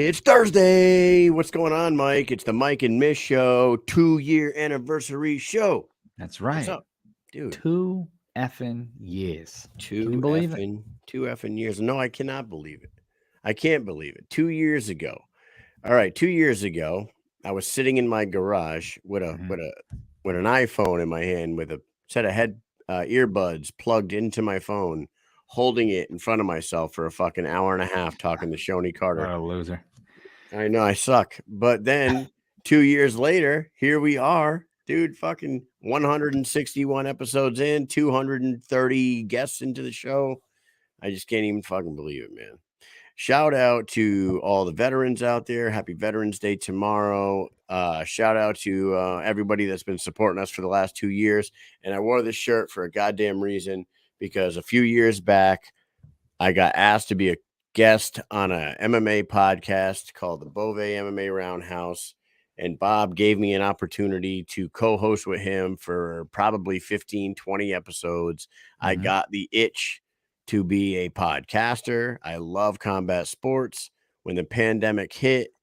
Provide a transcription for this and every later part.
It's Thursday. What's going on, Mike? It's the Mike and Mish Show 2-year anniversary show. That's What's right. up, dude? 2 effing years. Can you Two believe it? effing two effing years. No, I cannot believe it. I can't believe it. 2 years ago. All right, 2 years ago, I was sitting in my garage with a Mhm. with a with an iPhone in my hand with a set of earbuds plugged into my phone, holding it in front of myself for a fucking hour and a half talking to Shoney What Carter. a loser. I know I suck. But then 2 years later, here we are, dude. Fucking 161 episodes in, 230 guests into the show. I just can't even fucking believe it, man. Shout out to all the veterans out there. Happy Veterans Day tomorrow. Shout out to everybody that's been supporting us for the last 2 years. And I wore this shirt for a goddamn reason because a few years back, I got asked to be a guest on a MMA podcast called the Bove MMA Roundhouse. And Bob gave me an opportunity to co-host with him for probably 15, 20 episodes. I Mhm. got the itch to be a podcaster. I love combat sports. When the pandemic hit,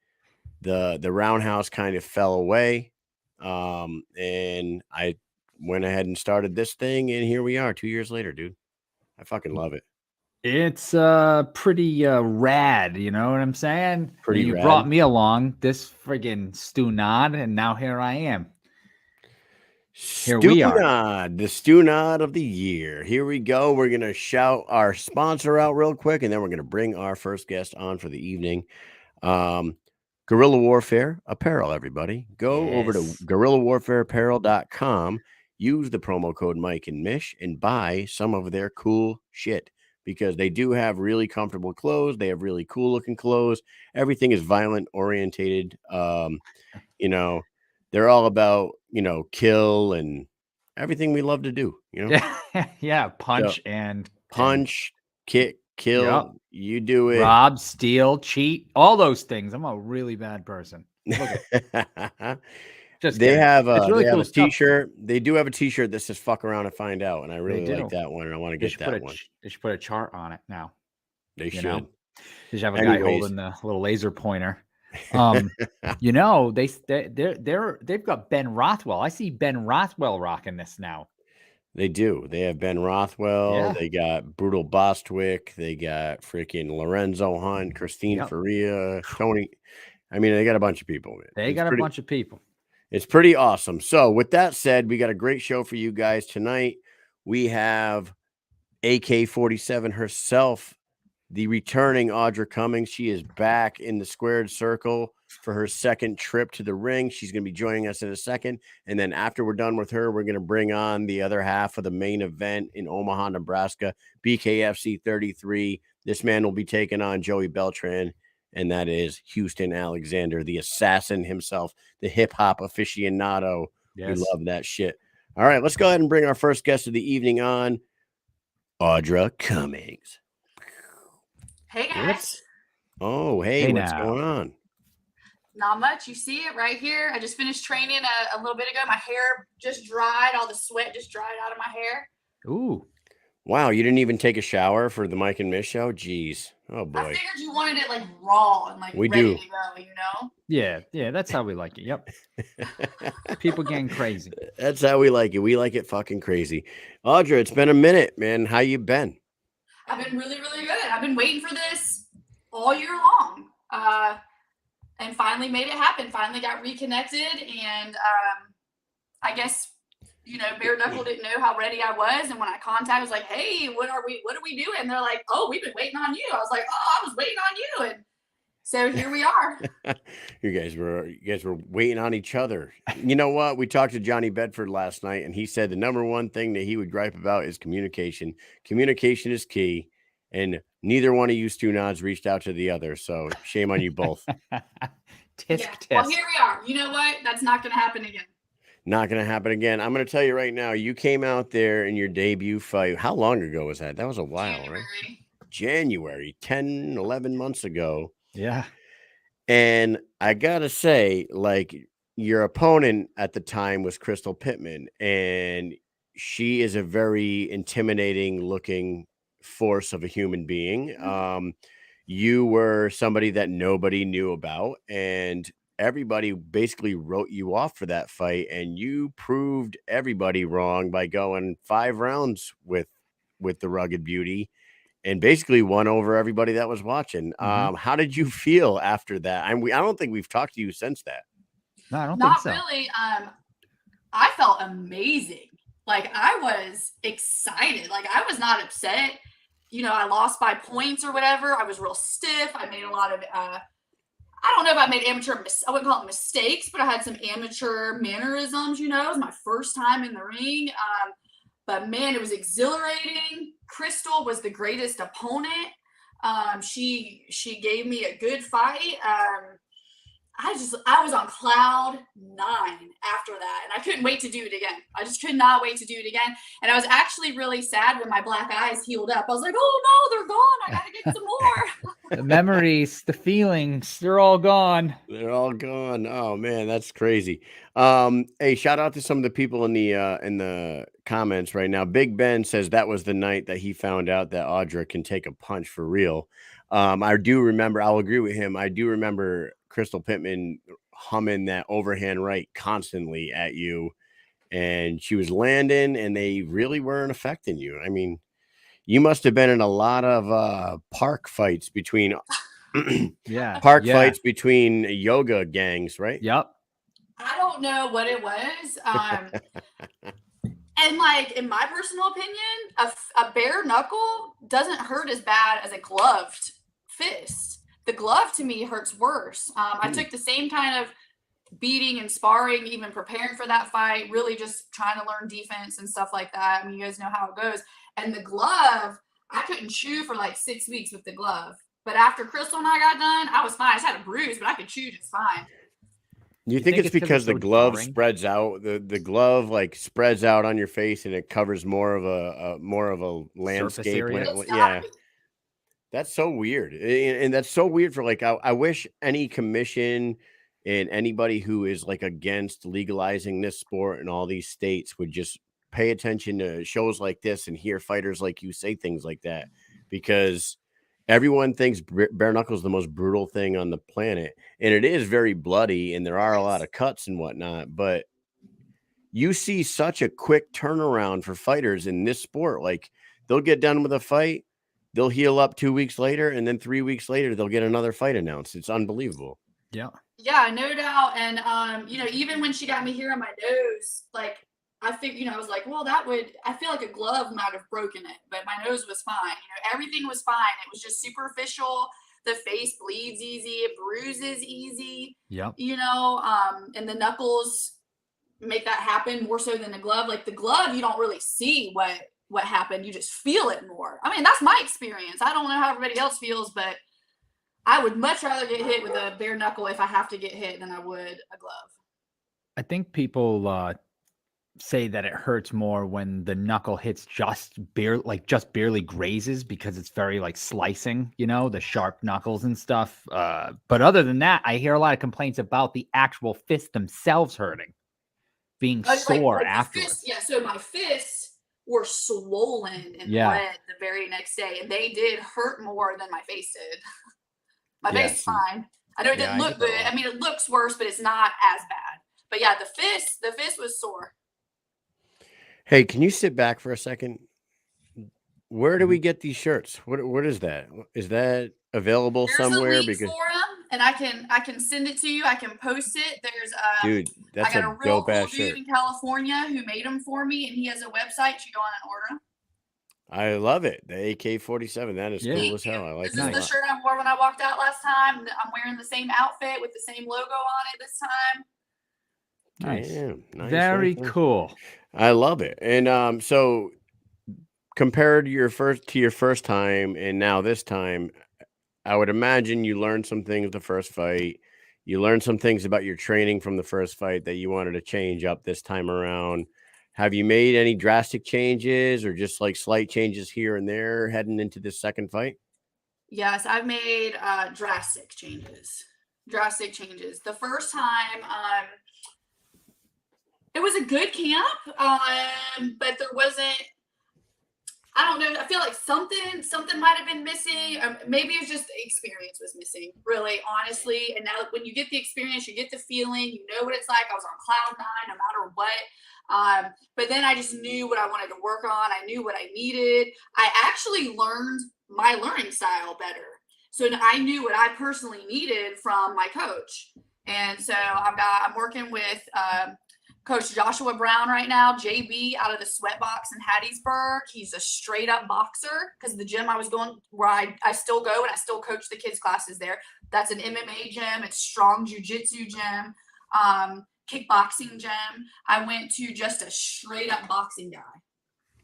the Roundhouse kind of fell away. And I went ahead and started this thing, and here we are 2 years later, dude. I fucking love it. It's pretty rad, you know what I'm saying? And Pretty you rad. brought me along, this friggin' Stunad, and now here I am. Here we are. Stunod, the Stunod of the year. Here we go. We're going to shout our sponsor out real quick, and then we're going to bring our first guest on for the evening. Guerrilla Warfare Apparel, everybody. Go over to Yes. guerrillawarfareapparel.com, use the promo code Mike and Mish, and buy some of their cool shit because they do have really comfortable clothes. They have really cool looking clothes. Everything is violent orientated. You know, they're all about, kill and everything we love to do, Yeah, So punch and punch, kick, yep. kill, you do it. Rob, steal, cheat, all those things. I'm a really bad person. Look at just They kidding. have It's a really they have cool a stuff though. t-shirt. They do have a t-shirt that says fuck around and find out, and I They really like do. that one, and I want to They get should put that a one. they should put a chart on it now, They you know? should. They should have a guy Anyways, holding the little laser pointer. Um, you know, they've got Ben Rothwell. I see Ben Rothwell rocking this now. they do. They have Ben Rothwell. Yeah. They got Brutal Bostwick. They got freaking Lorenzo Hunt, Christine Yep. Faria, Tony. I mean, they got a bunch of people, man. They got a bunch of people. It's pretty awesome. So, with that said, we got a great show for you guys tonight. We have AK-47 herself, the returning Audra Cummings. She is back in the squared circle for her second trip to the ring. She's going to be joining us in a second. And then after we're done with her, we're going to bring on the other half of the main event in Omaha, Nebraska, BKFC 33. This man will be taking on Joey Beltran, and that is Houston Alexander, the assassin himself, the hip hop aficionado. We Yes. love that shit. All right, let's go ahead and bring our first guest of the evening on, Audra Cummings. Hey What's guys, Oh, hey, hey what's now? going on? not much. You see it right here. I just finished training a little bit ago. My hair just dried. All the sweat just dried out of my hair. Ooh. Wow, you didn't even take a shower for the Mike and Mish show? Jeez. Oh I boy. figured you wanted it like raw and like We ready do. to go, you know? Yeah, that's how we like it. Yep. People getting crazy. That's how we like it. We like it fucking crazy. Audra, it's been a minute, man. How you been? I've been really, really good. I've been waiting for this all year long. And finally made it happen. Finally got reconnected. And I guess, Bare Knuckle didn't know how ready I was. And when I contacted, I was like, hey, what are we doing? And they're like, oh, we've been waiting on you. I was like, oh, I was waiting on you. And so here we are. you guys were waiting on each other. You know what? We talked to Johnny Bedford last night, and he said the number one thing that he would gripe about is communication. Communication is key, and neither one of you Stunods reached out to the other. So shame on you both. Tisk Yeah. tisk. Well, here we are. You know what? That's not going to happen again. Not going to happen again. I'm going to tell you right now, you came out there in your debut fight. How long ago was that? That was a while, January. right? January, 10, 11 months ago. Yeah. And I got to say, like, your opponent at the time was Crystal Pittman, and she is a very intimidating looking force of a human being. Mhm. you were somebody that nobody knew about, and everybody basically wrote you off for that fight, and you proved everybody wrong by going 5 rounds with the Rugged Beauty and basically won over everybody that was watching. How did you feel after that? I don't think we've talked to you since that. No, I don't think Not so. really. I felt amazing. Like, I was excited. Like, I was not upset. You know, I lost by points or whatever. I was real stiff. I made a lot of, I don't know if I made I wouldn't call it mistakes, but I had some amateur mannerisms, you know. It was my first time in the ring. But man, it was exhilarating. Crystal was the greatest opponent. She gave me a good fight. I was on cloud 9 after that, and I couldn't wait to do it again. I just could not wait to do it again. And I was actually really sad when my black eyes healed up. I was like, oh no, they're gone. I gotta get some more. The memories, the feelings, they're all gone. They're all gone. Oh man, that's crazy. Hey, shout out to some of the people in the comments right now. Big Ben says that was the night that he found out that Audra can take a punch for real. I do remember, I'll agree with him. I do remember Crystal Pittman humming that overhand right constantly at you, and she was landing, and they really weren't affecting you. I mean, you must have been in a lot of park fights between fights between yoga gangs, right? Yep. I don't know what it was. And like, in my personal opinion, a bare knuckle doesn't hurt as bad as a gloved fist. The glove to me hurts worse. I took the same kind of beating and sparring, even preparing for that fight, really just trying to learn defense and stuff like that. I mean, you guys know how it goes. And the glove, I couldn't chew for like 6 weeks with the glove. But after Crystal and I got done, I was fine. I just had a bruise, but I could chew just fine. You think it's because the glove spreads out? The glove like spreads out on your face, and it covers more of a landscape. Yeah. That's so weird. And that's so weird for like, I wish any commission and anybody who is like against legalizing this sport in all these states would just pay attention to shows like this and hear fighters like you say things like that, because everyone thinks bare knuckles is the most brutal thing on the planet. And it is very bloody, and there are a lot of cuts and whatnot, but you see such a quick turnaround for fighters in this sport. Like, they'll get done with a fight, they'll heal up 2 weeks later, and then 3 weeks later, they'll get another fight announced. It's unbelievable. Yeah. Yeah, no doubt. And, you know, even when she got me here on my nose, like, I think, you know, I was like, well, I feel like a glove might have broken it, but my nose was fine. You know, everything was fine. It was just superficial. The face bleeds easy. It bruises easy. Yeah. You know, and the knuckles make that happen more so than the glove. Like, the glove, you don't really see what happened. You just feel it more. I mean, that's my experience. I don't know how everybody else feels, but I would much rather get hit with a bare knuckle if I have to get hit than I would a glove. I think people say that it hurts more when the knuckle hits just barely grazes, because it's very like slicing, you know, the sharp knuckles and stuff. But other than that, I hear a lot of complaints about the actual fists themselves hurting, being sore afterwards. So my fists were swollen and bled the very next day, and they did hurt more than my face did. My face is fine. I know it didn't look good. I mean, it looks worse, but it's not as bad. But yeah, the fist was sore. Hey, can you sit back for a second? Where do we get these shirts? What is that? Is that available somewhere? There's a link for them, and I can send it to you. I can post it. There's dude, that's I got a real cool dude shirt in California who made them for me, and he has a website. You go on and order them. I love it. The AK-47. That is cool as hell. I like this. This is the shirt I wore when I walked out last time. I'm wearing the same outfit with the same logo on it this time. Nice. Damn, nice. Very cool. I love it. And so compared to your first time and now this time, I would imagine you learned some things the first fight. You learned some things about your training from the first fight that you wanted to change up this time around. Have you made any drastic changes or just like slight changes here and there heading into this second fight? Yes, I've made drastic changes. The first time, it was a good camp, but there wasn't. I don't know. I feel like something might have been missing. Maybe it's just the experience was missing, really, honestly. And now when you get the experience, you get the feeling, you know what it's like. I was on cloud nine, no matter what. But then I just knew what I wanted to work on. I knew what I needed. I actually learned my learning style better. So I knew what I personally needed from my coach. And so I'm working with Coach Joshua Brown right now, JB, out of the Sweatbox in Hattiesburg. He's a straight up boxer because the gym I was going, where I still go and I still coach the kids' classes there. That's an MMA gym. It's strong jiu-jitsu gym, kickboxing gym. I went to just a straight up boxing guy.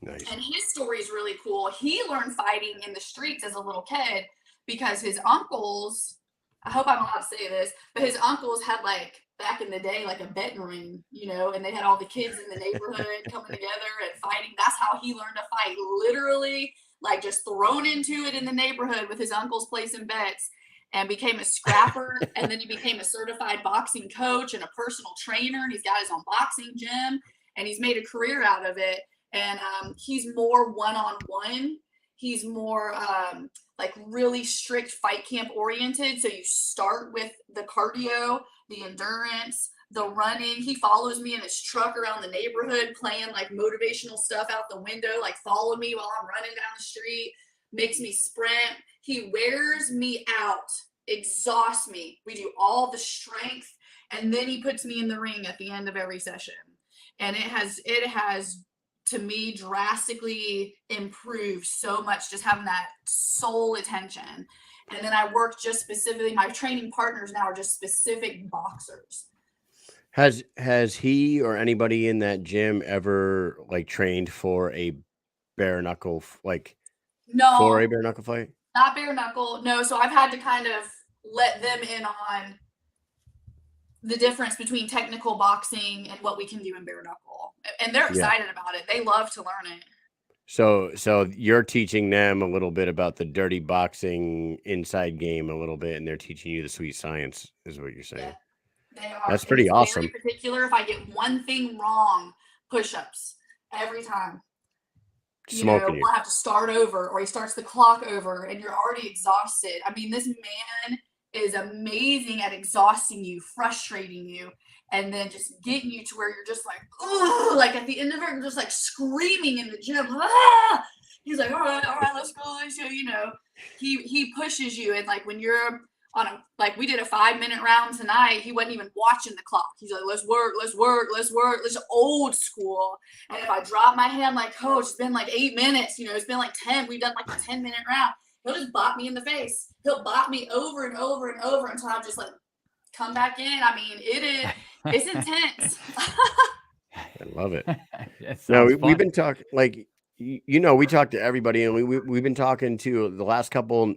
Nice. And his story is really cool. He learned fighting in the streets as a little kid because his uncles, I hope I'm allowed to say this, but his uncles had like, back in the day, like a betting ring, you know, and they had all the kids in the neighborhood coming together and fighting. That's how he learned to fight, literally, like just thrown into it in the neighborhood with his uncles placing bets, and became a scrapper. And then he became a certified boxing coach and a personal trainer. And he's got his own boxing gym and he's made a career out of it. And he's more one-on-one. He's more like really strict fight camp oriented. So you start with the cardio, the endurance, the running. He follows me in his truck around the neighborhood playing like motivational stuff out the window, like follow me while I'm running down the street, makes me sprint. He wears me out, exhausts me. We do all the strength, and then he puts me in the ring at the end of every session. And it has to me drastically improved so much, just having that soul attention. And then I work just specifically, my training partners now are just specific boxers. Has he or anybody in that gym ever like trained for a bare knuckle, like no, for a bare knuckle fight? Not bare knuckle. No. So I've had to kind of let them in on the difference between technical boxing and what we can do in bare knuckle. And they're excited about it. They love to learn it. So you're teaching them a little bit about the dirty boxing inside game a little bit, and they're teaching you the sweet science, is what you're saying. Yeah, they are. That's pretty awesome. Very particular. If I get one thing wrong, push-ups every time. Smoking you. We'll have to start over, or he starts the clock over, and you're already exhausted. I mean, this man is amazing at exhausting you, frustrating you, and then just getting you to where you're just like, oh, like at the end of it, you're just like screaming in the gym. Ah! He's like, all right, let's go. So, he pushes you. And like when you're on like we did a 5-minute round tonight, he wasn't even watching the clock. He's like, let's work. Let's old school. And if I drop my hand, like, coach, it's been like 8 minutes, it's been like 10. We've done like a 10-minute round. He'll just bop me in the face. He'll bop me over and over and over until I just like come back in. I mean, it's intense. I love it. No, we've been talking, like, we talk to everybody, and we've been talking to the last couple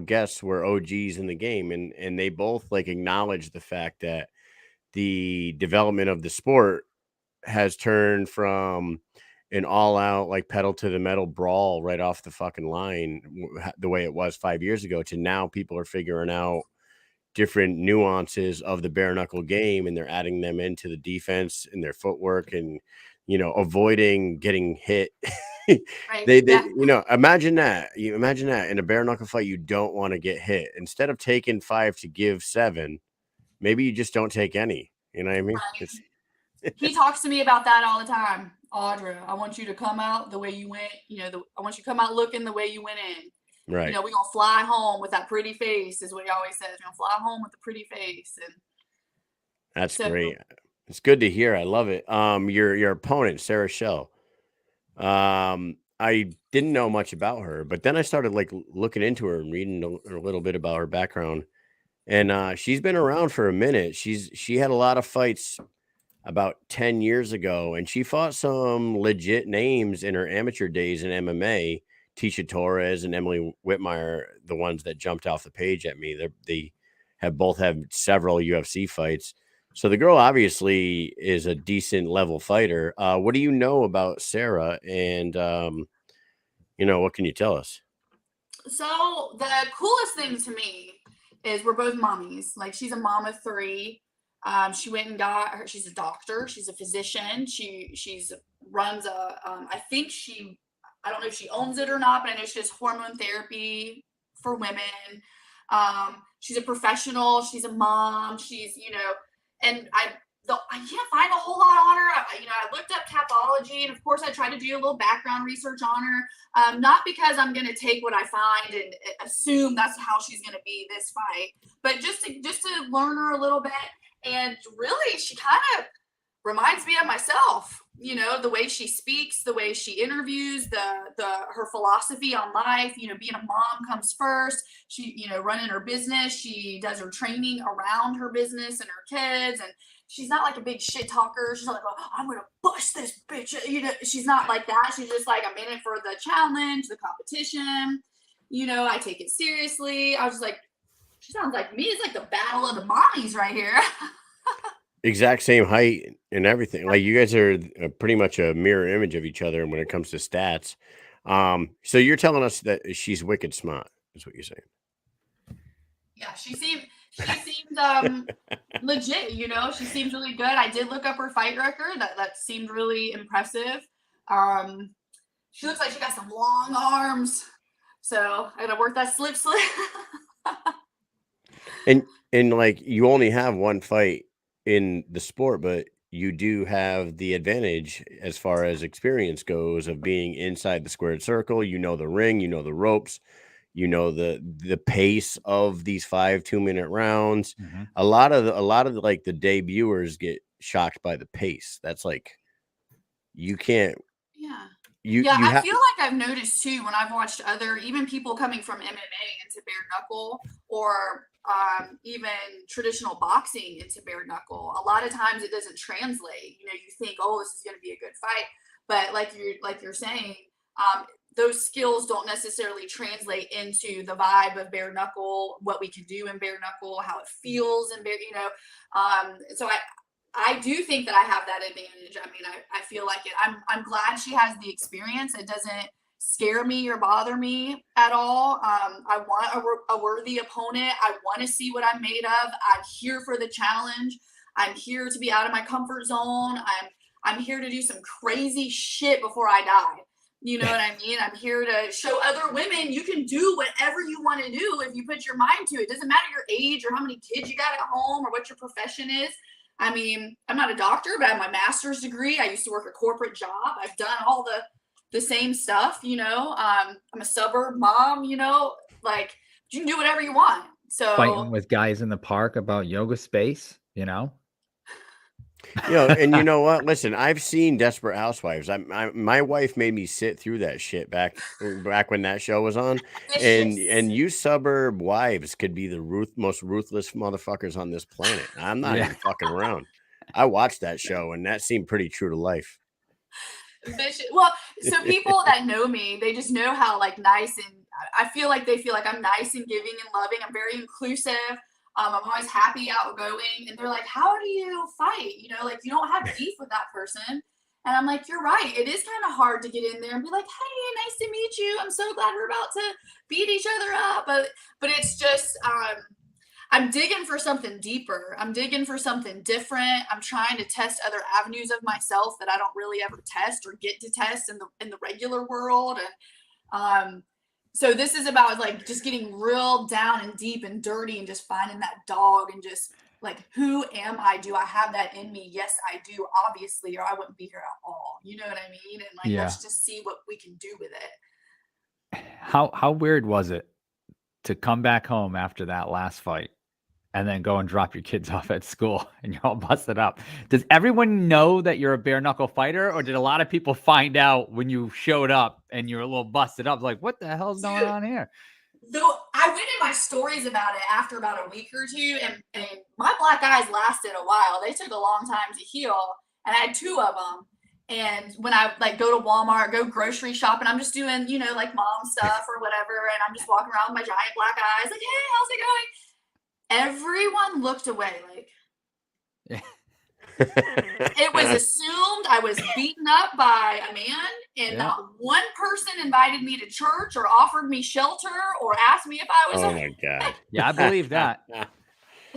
guests were OGs in the game, and they both like acknowledge the fact that the development of the sport has turned from an all-out like pedal to the metal brawl right off the fucking line, the way it was 5 years ago, to now people are figuring out different nuances of the bare knuckle game, and they're adding them into the defense and their footwork, and avoiding getting hit. Right. they imagine that in a bare knuckle fight, you don't want to get hit. Instead of taking 5 to give 7, maybe you just don't take any. You know what I mean? Right. He talks to me about that all the time. Audra, I want you to come out the way you went. I want you to come out looking the way you went in. Right. We're gonna fly home with that pretty face, is what he always says. We're gonna fly home with a pretty face. And that's great. It's good to hear. I love it. Your opponent, Sarah Shell. I didn't know much about her, but then I started like looking into her and reading a little bit about her background. And she's been around for a minute. She had a lot of fights about 10 years ago, and she fought some legit names in her amateur days in MMA. Tisha Torres and Emily Whitmire, the ones that jumped off the page at me. They have both had several UFC fights. So the girl obviously is a decent level fighter. What do you know about Sarah? And, what can you tell us? So the coolest thing to me is we're both mommies. Like, she's a mom of 3. She went and got her. She's a doctor. She's a physician. She's runs a, I think she I don't know if she owns it or not, but I know she does hormone therapy for women. She's a professional. She's a mom. She's, and I can't find a whole lot on her. I looked up Capology, and of course I tried to do a little background research on her. Not because I'm going to take what I find and assume that's how she's going to be this fight, but just to learn her a little bit. And really, she kind of reminds me of myself, the way she speaks, the way she interviews, her philosophy on life, being a mom comes first. She, running her business, she does her training around her business and her kids. And she's not like a big shit talker. She's not like, oh, I'm going to bust this bitch. She's not like that. She's just like, I'm in it for the challenge, the competition. I take it seriously. I was just like, she sounds like me. It's like the battle of the mommies right here. Exact same height and everything. Like you guys are pretty much a mirror image of each other when it comes to stats. So you're telling us that she's wicked smart, is what you're saying. Yeah, she seemed legit, she seems really good. I did look up her fight record. That seemed really impressive. She looks like she got some long arms. So I gotta work that slip. And like you only have one fight in the sport, but you do have the advantage as far as experience goes of being inside the squared circle. The ring, the ropes, the pace of these 5 2-minute rounds. Mm-hmm. A lot of like the debuters get shocked by the pace. That's like you can't. Yeah. I feel like I've noticed too when I've watched other, even people coming from MMA into bare knuckle, or even traditional boxing into bare knuckle. A lot of times it doesn't translate. You think, oh, this is going to be a good fight, but like you're saying, those skills don't necessarily translate into the vibe of bare knuckle, what we can do in bare knuckle, how it feels in bare, so I do think that I have that advantage. I mean, I feel like it. I'm glad she has the experience. It doesn't scare me or bother me at all. I want a worthy opponent. I want to see what I'm made of. I'm here for the challenge. I'm here to be out of my comfort zone. I'm here to do some crazy shit before I die. You know what I mean? I'm here to show other women you can do whatever you want to do if you put your mind to it. It doesn't matter your age or how many kids you got at home or what your profession is. I mean, I'm not a doctor, but I have my master's degree. I used to work a corporate job. I've done all the same stuff, I'm a suburb mom, like you can do whatever you want. So fighting with guys in the park about yoga space, and you know what? Listen, I've seen Desperate Housewives. My wife made me sit through that shit back when that show was on. And you suburb wives could be the most ruthless motherfuckers on this planet. I'm not even fucking around. I watched that show and that seemed pretty true to life. Well, so people that know me, they just know how like nice, and I feel like they feel like I'm nice and giving and loving. I'm very inclusive. I'm always happy, outgoing, and they're like, how do you fight? Like you don't have beef with that person. And I'm like, you're right. It is kind of hard to get in there and be like, hey, nice to meet you. I'm so glad we're about to beat each other up. But it's just, I'm digging for something deeper. I'm digging for something different. I'm trying to test other avenues of myself that I don't really ever test or get to test in the regular world. And so this is about like just getting real down and deep and dirty and just finding that dog and just like, who am I? Do I have that in me? Yes, I do, obviously, or I wouldn't be here at all. You know what I mean? And like, let's just see what we can do with it. How weird was it to come back home after that last fight and then go and drop your kids off at school and you're all busted up? Does everyone know that you're a bare knuckle fighter, or did a lot of people find out when you showed up and you're a little busted up? Like, what the hell's going on here? Though I went in my stories about it after about a week or two, and my black eyes lasted a while. They took a long time to heal, and I had 2 of them. And when I like go to Walmart, go grocery shopping, I'm just doing, like mom stuff or whatever. And I'm just walking around with my giant black eyes like, hey, how's it going? Everyone looked away. Like it was assumed I was beaten up by a man, and not one person invited me to church or offered me shelter or asked me if I was. Oh my God. Yeah, I believe that.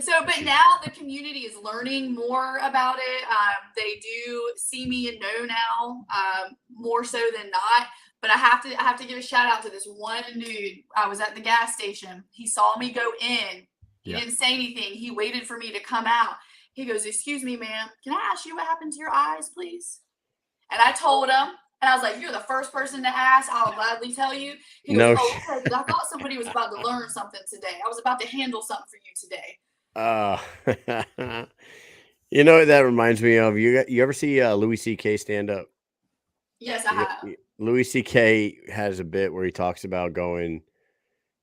So, but now the community is learning more about it. They do see me and know now more so than not. But I have to give a shout out to this one dude. I was at the gas station. He saw me go in. He didn't say anything. He waited for me to come out. He goes, "Excuse me, ma'am. Can I ask you what happened to your eyes, please?" And I told him, and I was like, "You're the first person to ask. I'll gladly tell you." He goes, "Oh, okay, because I thought somebody was about to learn something today. I was about to handle something for you today." You know what that reminds me of? You ever see Louis C.K. stand up? Yes, I have. Louis C.K. has a bit where he talks about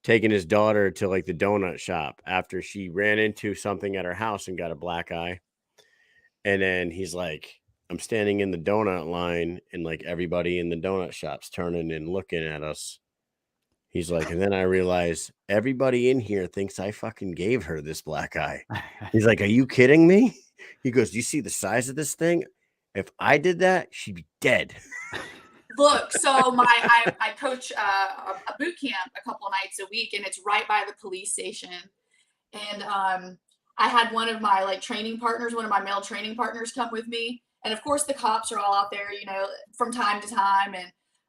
taking his daughter to like the donut shop after she ran into something at her house and got a black eye. And then he's like, "I'm standing in the donut line and like everybody in the donut shop's turning and looking at us." He's like, "And then I realize everybody in here thinks I fucking gave her this black eye." He's like, "Are you kidding me?" He goes, "Do you see the size of this thing? If I did that, she'd be dead." Look, so I coach a boot camp a couple nights a week, and it's right by the police station. And I had one of my training partners, one of my male training partners, come with me. And of course, the cops are all out there, from time to time.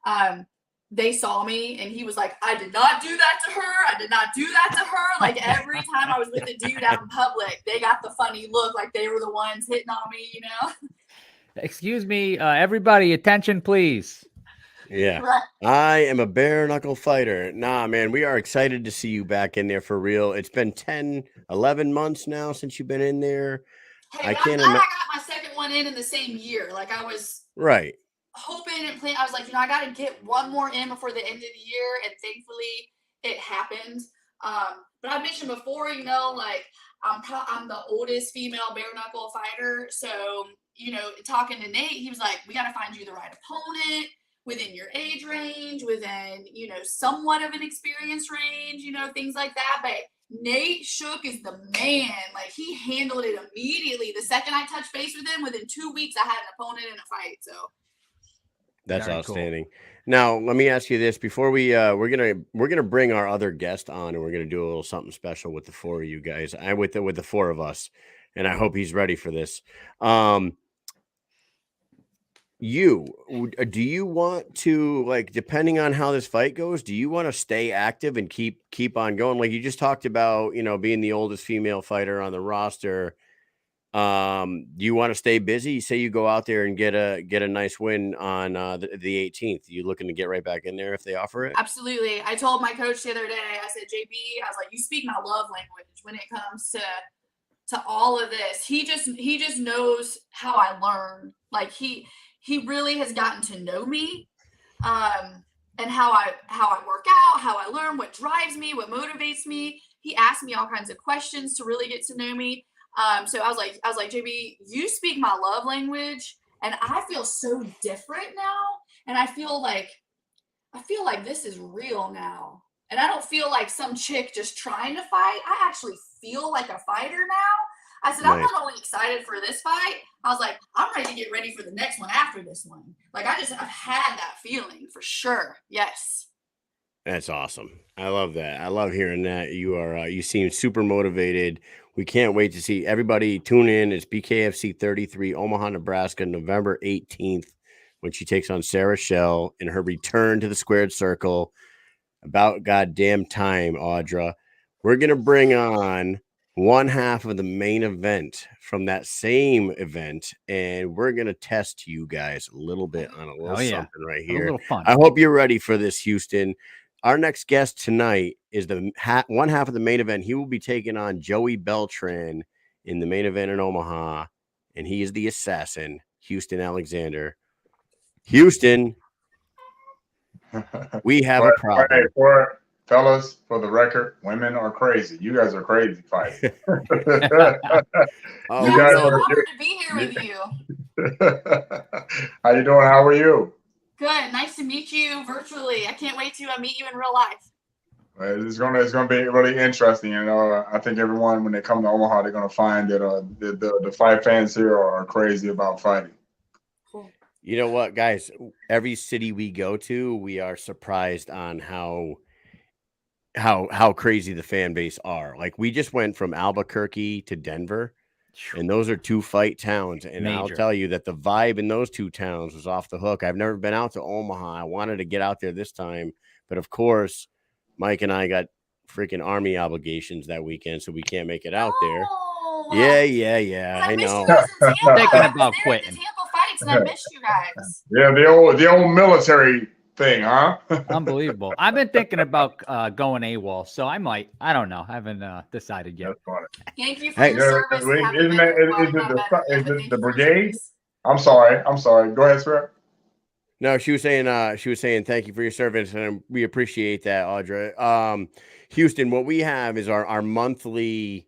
And they saw me, and he was like, "I did not do that to her. I did not do that to her." Like every time I was with a dude out in public, they got the funny look, like they were the ones hitting on me, Excuse me, everybody, attention, please. Yeah. Right. I am a bare knuckle fighter. Nah, man, we are excited to see you back in there for real. It's been 10, 11 months now since you've been in there. Hey, I but can't I'm glad imagine. I got my second one in the same year. Like I was Right. hoping and planning. I was like, I got to get one more in before the end of the year, and thankfully it happened. But I mentioned before, I'm the oldest female bare knuckle fighter. So, talking to Nate, he was like, "We got to find you the right opponent within your age range, within, somewhat of an experience range, things like that." But Nate Shook is the man. Like he handled it immediately. The second I touched base with him, within 2 weeks, I had an opponent in a fight. So that's Very outstanding. Now, let me ask you this before we're gonna bring our other guest on, and we're gonna do a little something special with the four of you guys. With the four of us, and I hope he's ready for this. Do you want to, like, depending on how this fight goes, do you want to stay active and keep on going? Like you just talked about, being the oldest female fighter on the roster. Do you want to stay busy? Say you go out there and get a nice win on the 18th. You looking to get right back in there if they offer it? absolutely. I told my coach the other day, I said, "JB, I was like, you speak my love language when it comes to all of this." He just knows how I learn. Like he really has gotten to know me, and how I work out, how I learn, what drives me, what motivates me. He asked me all kinds of questions to really get to know me. So I was like, "JB, you speak my love language, and I feel so different now, and I feel like this is real now, and I don't feel like some chick just trying to fight. I actually feel like a fighter now." I said, "I'm Nice. not only excited for this fight, I was like, I'm ready to get ready for the next one after this one. Like I've had that feeling for sure." Yes. That's awesome. I love that. I love hearing that. You seem super motivated. We can't wait to see everybody tune in. It's BKFC 33, Omaha, Nebraska, November 18th, when she takes on Sarah Shell in her return to the squared circle. About goddamn time, Audra. We're going to bring on one half of the main event from that same event, and we're going to test you guys a little bit on a little something right A here. little fun. I hope you're ready for this, Houston. Our next guest tonight is one half of the main event. He will be taking on Joey Beltran in the main event in Omaha, and he is the assassin, Houston Alexander. Houston, we have a problem. Fellas, for the record, women are crazy. You guys are crazy fighting. Oh, Yeah, You I'm guys so are honored to be here with you. How you doing? How are you? Good. Nice to meet you virtually. I can't wait to meet you in real life. It's gonna be really interesting. I think everyone, when they come to Omaha, they're gonna find that the fight fans here are crazy about fighting. Cool. You know what, guys? Every city we go to, we are surprised on how crazy the fan base are. Like we just went from Albuquerque to Denver, And those are 2 fight towns. And I'll Major. tell you that the vibe in those 2 towns was off the hook. I've never been out to Omaha. I wanted to get out there this time. But of course, Mike and I got freaking Army obligations that weekend, so we can't make it out there. No. Yeah. I missed know. you guys in Tampa. Thinking I was about there at quitting. the Tampa fights, and I missed you guys. Yeah, the old military thing, huh? Unbelievable. I've been thinking about going AWOL, so I might. I don't know. I haven't decided yet. That's funny. Thank you for Hey. your Yeah, service. wait, Happy isn't medical that- well, is it not the- medical, is but it thank the you for your brigade? service. I'm sorry. Go ahead, sir. No, she was saying thank you for your service, and we appreciate that, Audra. Houston, what we have is our monthly,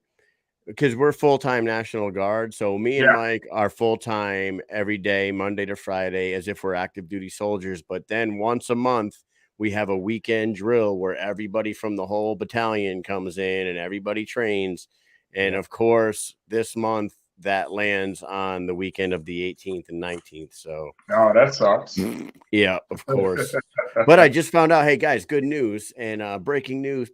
because we're full-time National Guard. So me and Yeah. Mike are full-time every day, Monday to Friday, as if we're active duty soldiers. But then once a month, we have a weekend drill where everybody from the whole battalion comes in and everybody trains. And of course, this month that lands on the weekend of the 18th and 19th. So No, that sucks. yeah, of course. But I just found out, hey guys, good news and breaking news.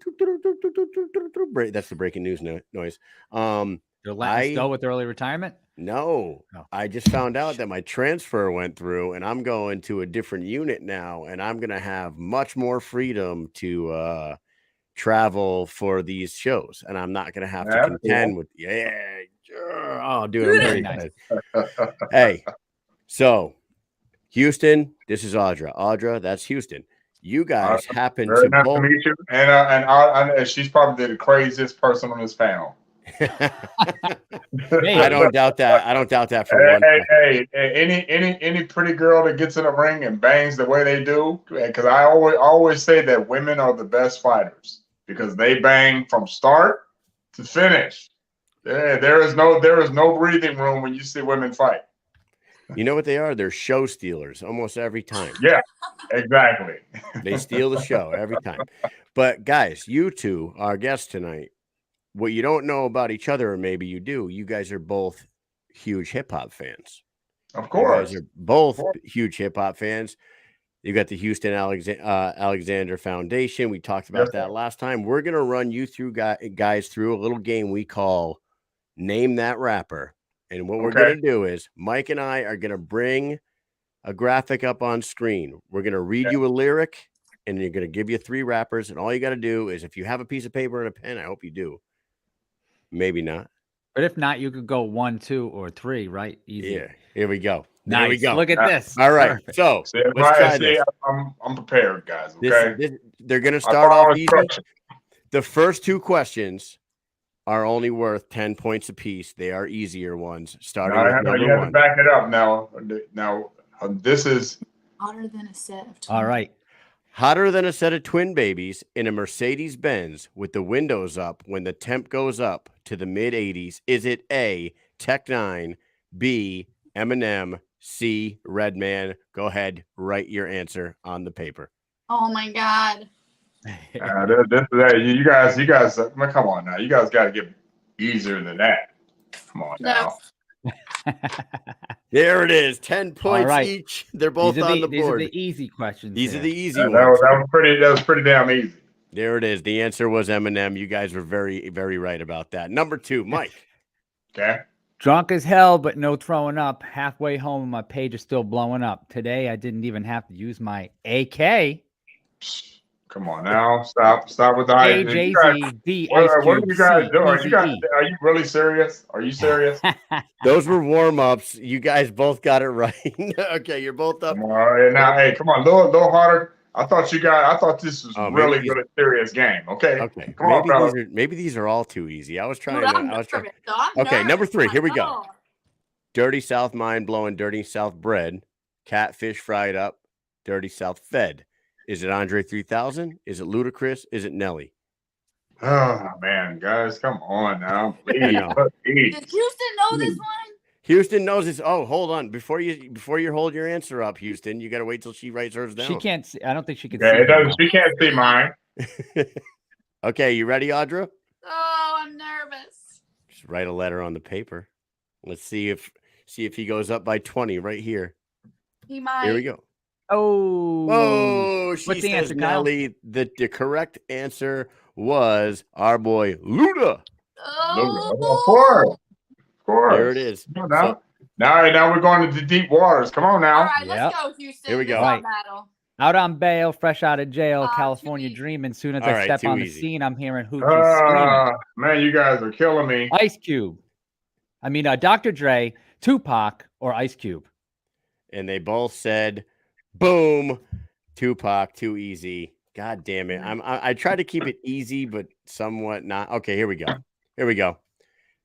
That's the breaking news noise. They're letting us go with early retirement? No, No. I just found out that my transfer went through and I'm going to a different unit now, and I'm gonna have much more freedom to travel for these shows, and I'm not gonna have to That's contend cool. with oh dude, I'm very Nice. excited. Hey, so Houston, this is Audra, that's Houston. You guys happen Very to nice both to meet you. And she's probably the craziest person on this panel. I don't doubt that for one. Hey, any pretty girl that gets in a ring and bangs the way they do, because I always say that women are the best fighters because they bang from start to finish. There is no breathing room when you see women fight. You know what they are? They're show stealers almost every time. Yeah, exactly. They steal the show every time. But guys, you two, our guests tonight, what you don't know about each other, or maybe you do, you guys are both huge hip hop fans. Of course. You guys are both huge hip hop fans. You got the Houston Alexander Foundation. We talked about that last time. We're going to run you through guys through a little game we call Name That Rapper. And what we're going to do is Mike and I are going to bring a graphic up on screen. We're going to read you a lyric, and you're going to give you 3 rappers. And all you got to do is, if you have a piece of paper and a pen, I hope you do. Maybe not. But if not, you could go 1, 2, or 3, right? Easy. Yeah. Here we go. Nice. There we go. Look at this. All right. Perfect. So let's try this. I'm prepared, guys. Okay. They're going to start off easy. The first 2 questions are only worth 10 points apiece. They are easier ones. Starting with number 1. You have to back it up now. Now, this is Hotter than a set of twins. All right. Hotter than a set of twin babies in a Mercedes-Benz with the windows up when the temp goes up to the mid-80s. Is it A, Tech 9, B, Eminem, C, Redman? Go ahead, write your answer on the paper. Oh my God. you guys. Man, come on now. You guys got to get easier than that. Come on now. There it is. 10 points each. They're both on the board. These are the easy questions. These are the easy ones. That was pretty damn easy. There it is. The answer was Eminem. You guys were very, very right about that. Number 2, Mike. Okay. Drunk as hell, but no throwing up. Halfway home, my page is still blowing up. Today, I didn't even have to use my AK. Come on now. Stop with the hype. AJZD. What are you guys doing? Are you really serious? Are you serious? Those were warm-ups. You guys both got it right. Okay, you're both up. Come on, now, hey, come on, a little harder. I thought this was really good, serious game. Okay. Okay. Come on, maybe these are all too easy. I was trying. I'm okay, number 3. Here we go. go. Dirty South mind blowing, dirty South bread, catfish fried up, dirty South fed. Is it Andre 3000? Is it Ludacris? Is it Nelly? Oh man, guys, come on now. Please. Does Houston know this one? Houston knows this. Oh, hold on. Before you hold your answer up, Houston, you got to wait till she writes hers down. She can't see. I don't think she can see. It she can't see mine. Okay, you ready, Audra? Oh, I'm nervous. Just write a letter on the paper. Let's see if he goes up by 20 right here. He might. Here we go. Oh, she what's the says, answer, Kyle? Nelly, the correct answer was our boy Luda. Oh, Of course. course. There it is. Come on now we're going into deep waters. Come on now. All right, Yep. let's go, Houston. Here we go. This is our Right. battle. Out on bail, fresh out of jail, Too California easy. dreaming. Soon as All I right, step too on the easy. scene, I'm hearing hoochies screaming. Man, you guys are killing me. Ice Cube. I mean, Dr. Dre, Tupac, or Ice Cube. And they both said, boom, Tupac, too easy. God damn it. I try to keep it easy, but somewhat not. Okay, here we go. Here we go.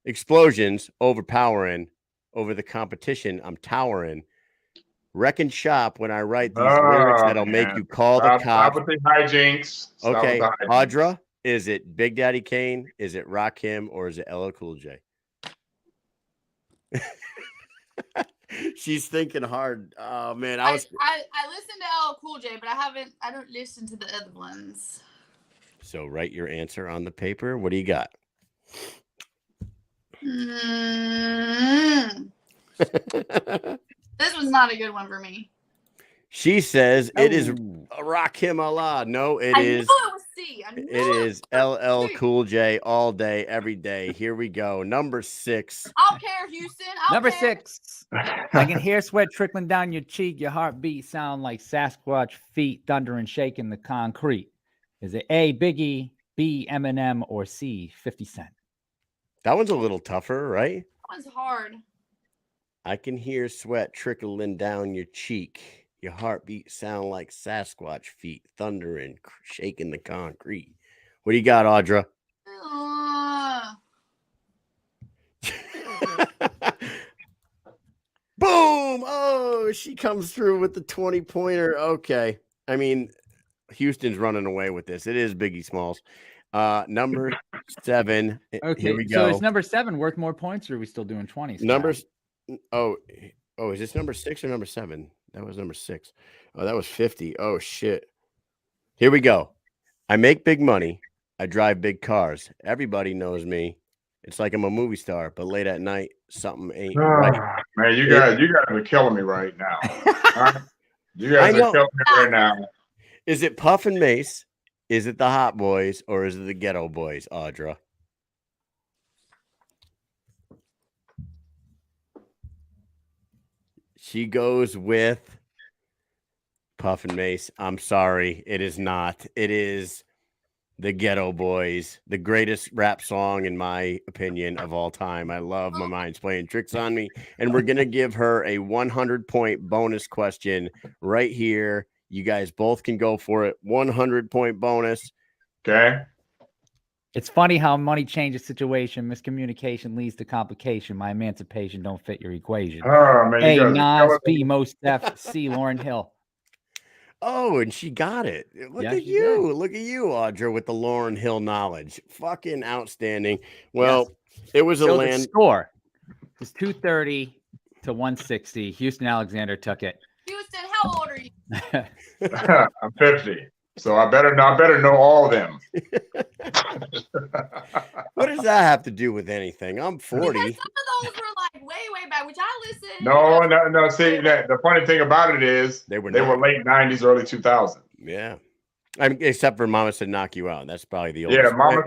Explosions, overpowering over the competition. I'm towering. Wreck shop when I write these lyrics that'll make you call the cops. Stop with the hijinks. Okay, Audra, is it Big Daddy Kane? Is it Rakim? Or is it LL Cool J? She's thinking hard. Oh man, I listened to LL Cool J, but I don't listen to the other ones. So write your answer on the paper. What do you got? This was not a good one for me. She says it is Rakim Allah. No, it is. It was C. It is LL Cool J all day, every day. Here we go. Number 6. I don't care, Houston. Number 6. I can hear sweat trickling down your cheek. Your heartbeat sound like Sasquatch feet thundering, shaking the concrete. Is it A, Biggie, B, Eminem, or C, 50 Cent? That one's a little tougher, right? That one's hard. I can hear sweat trickling down your cheek. Your heartbeat sound like Sasquatch feet thundering, shaking the concrete. What do you got, Audra? Boom! Oh, she comes through with the 20-pointer. Okay. I mean, Houston's running away with this. It is Biggie Smalls. Number 7. Okay, here we go. So is number 7 worth more points, or are we still doing 20s? Numbers. Oh, is this number 6 or number 7? That was number 6. Oh, that was 50. Oh, shit. Here we go. I make big money. I drive big cars. Everybody knows me. It's like I'm a movie star, but late at night, something ain't right. Man, you guys are killing me right now. Right? You guys are killing me right now. Is it Puff and Mace? Is it the Hot Boys? Or is it the Ghetto Boys, Audra? She goes with Puff and Mace. I'm sorry. It is not. It is the Ghetto Boys, the greatest rap song, in my opinion, of all time. I love My Mind's Playing Tricks on Me. And we're going to give her a 100-point bonus question right here. You guys both can go for it. 100-point bonus. Okay. It's funny how money changes situation. Miscommunication leads to complication. My emancipation don't fit your equation. Oh, man, A, Nas, B, Mos Def, C, Lauryn Hill. Oh, and she got it. Look at you. Look at you, Audra, with the Lauryn Hill knowledge. Fucking outstanding. Well, it was a land score. It was 230 to 160. Houston Alexander took it. Houston, how old are you? I'm 50. So I better know all of them. What does that have to do with anything? I'm 40. Because some of those were like way back, which I listened. No. See, the funny thing about it is they were late 90s, early 2000s. Yeah. I mean, except for Mama Said Knock You Out. That's probably the oldest. Yeah, Mama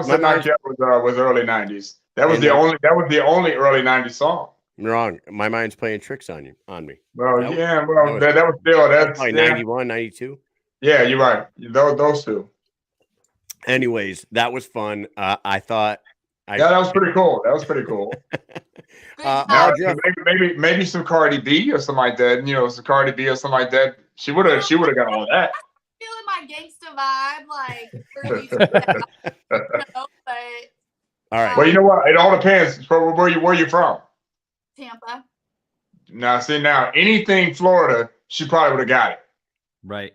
Said Knock You Out was early 90s. That was the only early 90s song. Wrong. My Mind's Playing Tricks on me. Well, that was still that's like 91, 92. Yeah, you're right. Those two. Anyways, that was fun. I thought. That was pretty cool. Maybe some Cardi B or something like that. You know, some Cardi B or something like that. She would have got all that. Feeling my gangsta vibe, like. But, all right. Well, you know what? It all depends. Where you from? Tampa. Now anything Florida, she probably would have got it. Right.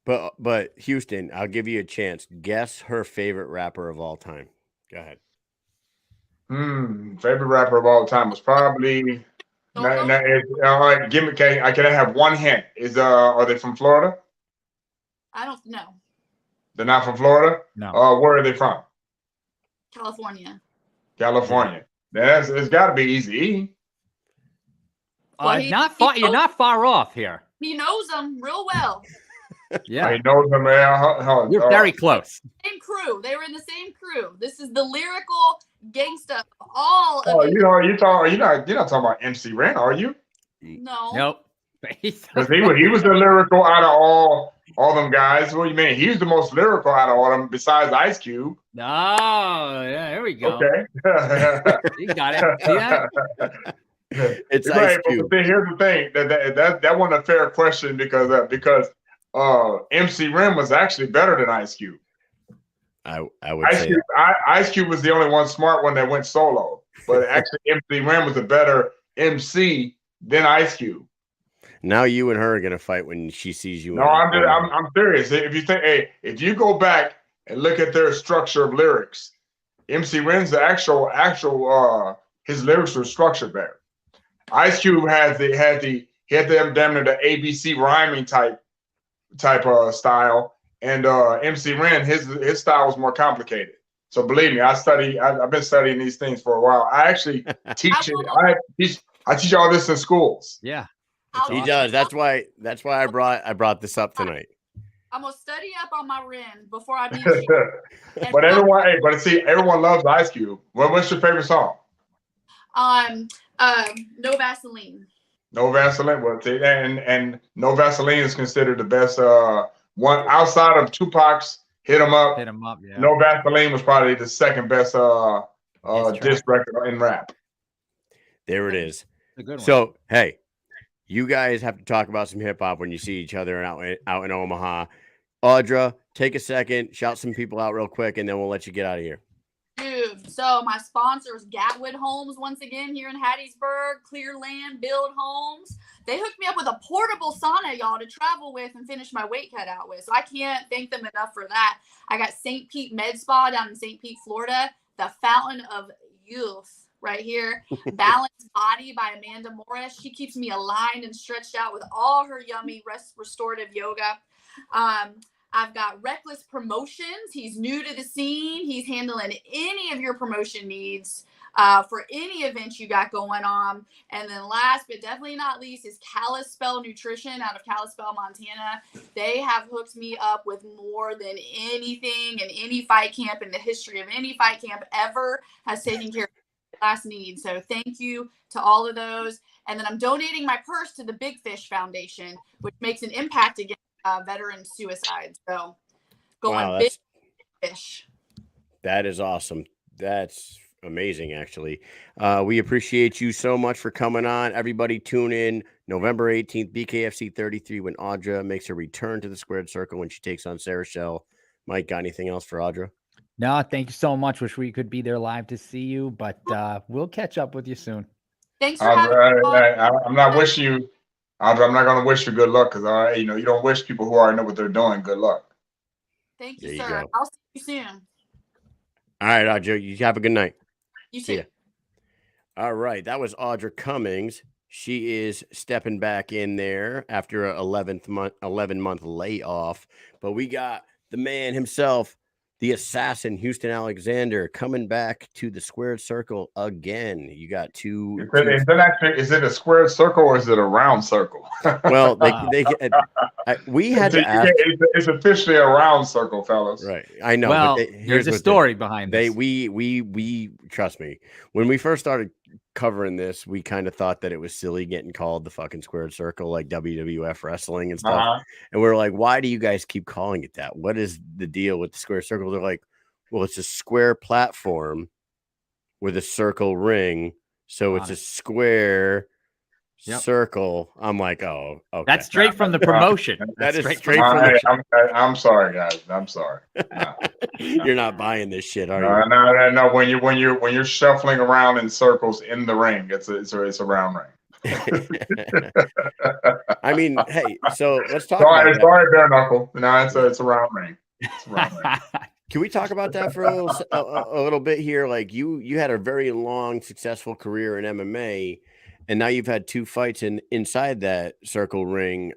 But Houston, I'll give you a chance. Guess her favorite rapper of all time. Go ahead. Favorite rapper of all time was probably. All right, give me. Can I have one hint? Are they from Florida? I don't know. They're not from Florida. No. Where are they from? California. It's got to be Eazy-E. Well, You're not far off here. He knows them real well. Yeah, He knows them, man. you're very close. Same crew. They were in the same crew. This is the lyrical gangsta of all of Oh, it. you're not talking about MC Ren, are you? No. Nope. Because he was the lyrical out of all them guys. What do you mean? He was the most lyrical out of all them, besides Ice Cube. Oh, yeah, there we go. Okay. You got it. See that? It's Right, Ice Cube. but here's the thing. That wasn't a fair question because MC Ren was actually better than Ice Cube. I would say that. Ice Cube was the only one smart one that went solo, but actually MC Ren was a better MC than Ice Cube. Now you and her are gonna fight when she sees you. No, I'm serious. If you go back and look at their structure of lyrics, MC Ren's actual his lyrics were structured better. Ice Cube had them damn near the ABC rhyming type style, and MC Ren his style was more complicated. So believe me, I've been studying these things for a while. I actually teach it. I teach all this in schools. Yeah. He does. That's why I brought this up tonight. I'm gonna study up on my Ren before I meet you. But everyone loves Ice Cube. What's your favorite song? No Vaseline. No Vaseline. Well, and No Vaseline is considered the best one outside of Tupac's Hit 'Em Up. Hit 'em up. Yeah. No Vaseline was probably the second best diss record in rap. There it is. A good one. So hey, you guys have to talk about some hip hop when you see each other out in Omaha. Audra, take a second, shout some people out real quick, and then we'll let you get out of here. Dude, so my sponsors, Gatwood Homes, once again here in Hattiesburg, Clearland, Build Homes. They hooked me up with a portable sauna, y'all, to travel with and finish my weight cut out with. So I can't thank them enough for that. I got St. Pete Med Spa down in St. Pete, Florida, the Fountain of Youth right here. Balanced Body by Amanda Morris. She keeps me aligned and stretched out with all her yummy restorative yoga. I've got Reckless Promotions. He's new to the scene. He's handling any of your promotion needs for any event you got going on. And then last but definitely not least is Kalispell Nutrition out of Kalispell, Montana. They have hooked me up with more than anything, and any fight camp in the history of any fight camp ever has taken care of last need. So thank you to all of those. And then I'm donating my purse to the Big Fish Foundation, which makes an impact against veteran suicide. So going Big Fish. That is awesome. That's amazing, actually. We appreciate you so much for coming on. Everybody tune in November 18th, BKFC 33, when Audra makes her return to the squared circle when she takes on Sarah Shell. Mike, got anything else for Audra? No, thank you so much. Wish we could be there live to see you, but we'll catch up with you soon. Thanks for having me. I'm not wishing you, Audra, I'm not going to wish you good luck because you don't wish people who already know what they're doing good luck. Thank you, sir. I'll see you soon. All right, Audra, you have a good night. You too. All right, that was Audra Cummings. She is stepping back in there after a 11-month layoff, but we got the man himself, the assassin, Houston Alexander, coming back to the squared circle again. You got two. Is it a squared circle or is it a round circle? Well, we had to ask. It's officially a round circle, fellas. Right. I know. Well, here's a story behind this. We trust me. When we first started covering this, we kind of thought that it was silly getting called the fucking squared circle, like WWF wrestling and stuff. And we're like, why do you guys keep calling it that? What is the deal with the square circle? They're like, well, it's a square platform with a circle ring. So it's a square circle. I'm like, oh, okay. That's straight from the promotion. That is straight from the I'm sorry, guys. I'm sorry. No. You're not buying this shit, are you? No. When you're shuffling around in circles in the ring, it's a round ring. I mean, hey, so let's talk. Sorry, bare knuckle. No, it's a round ring. It's a round ring. Can we talk about that for a little bit here? Like you had a very long, successful career in MMA, and now you've had 2 fights inside that circle ring.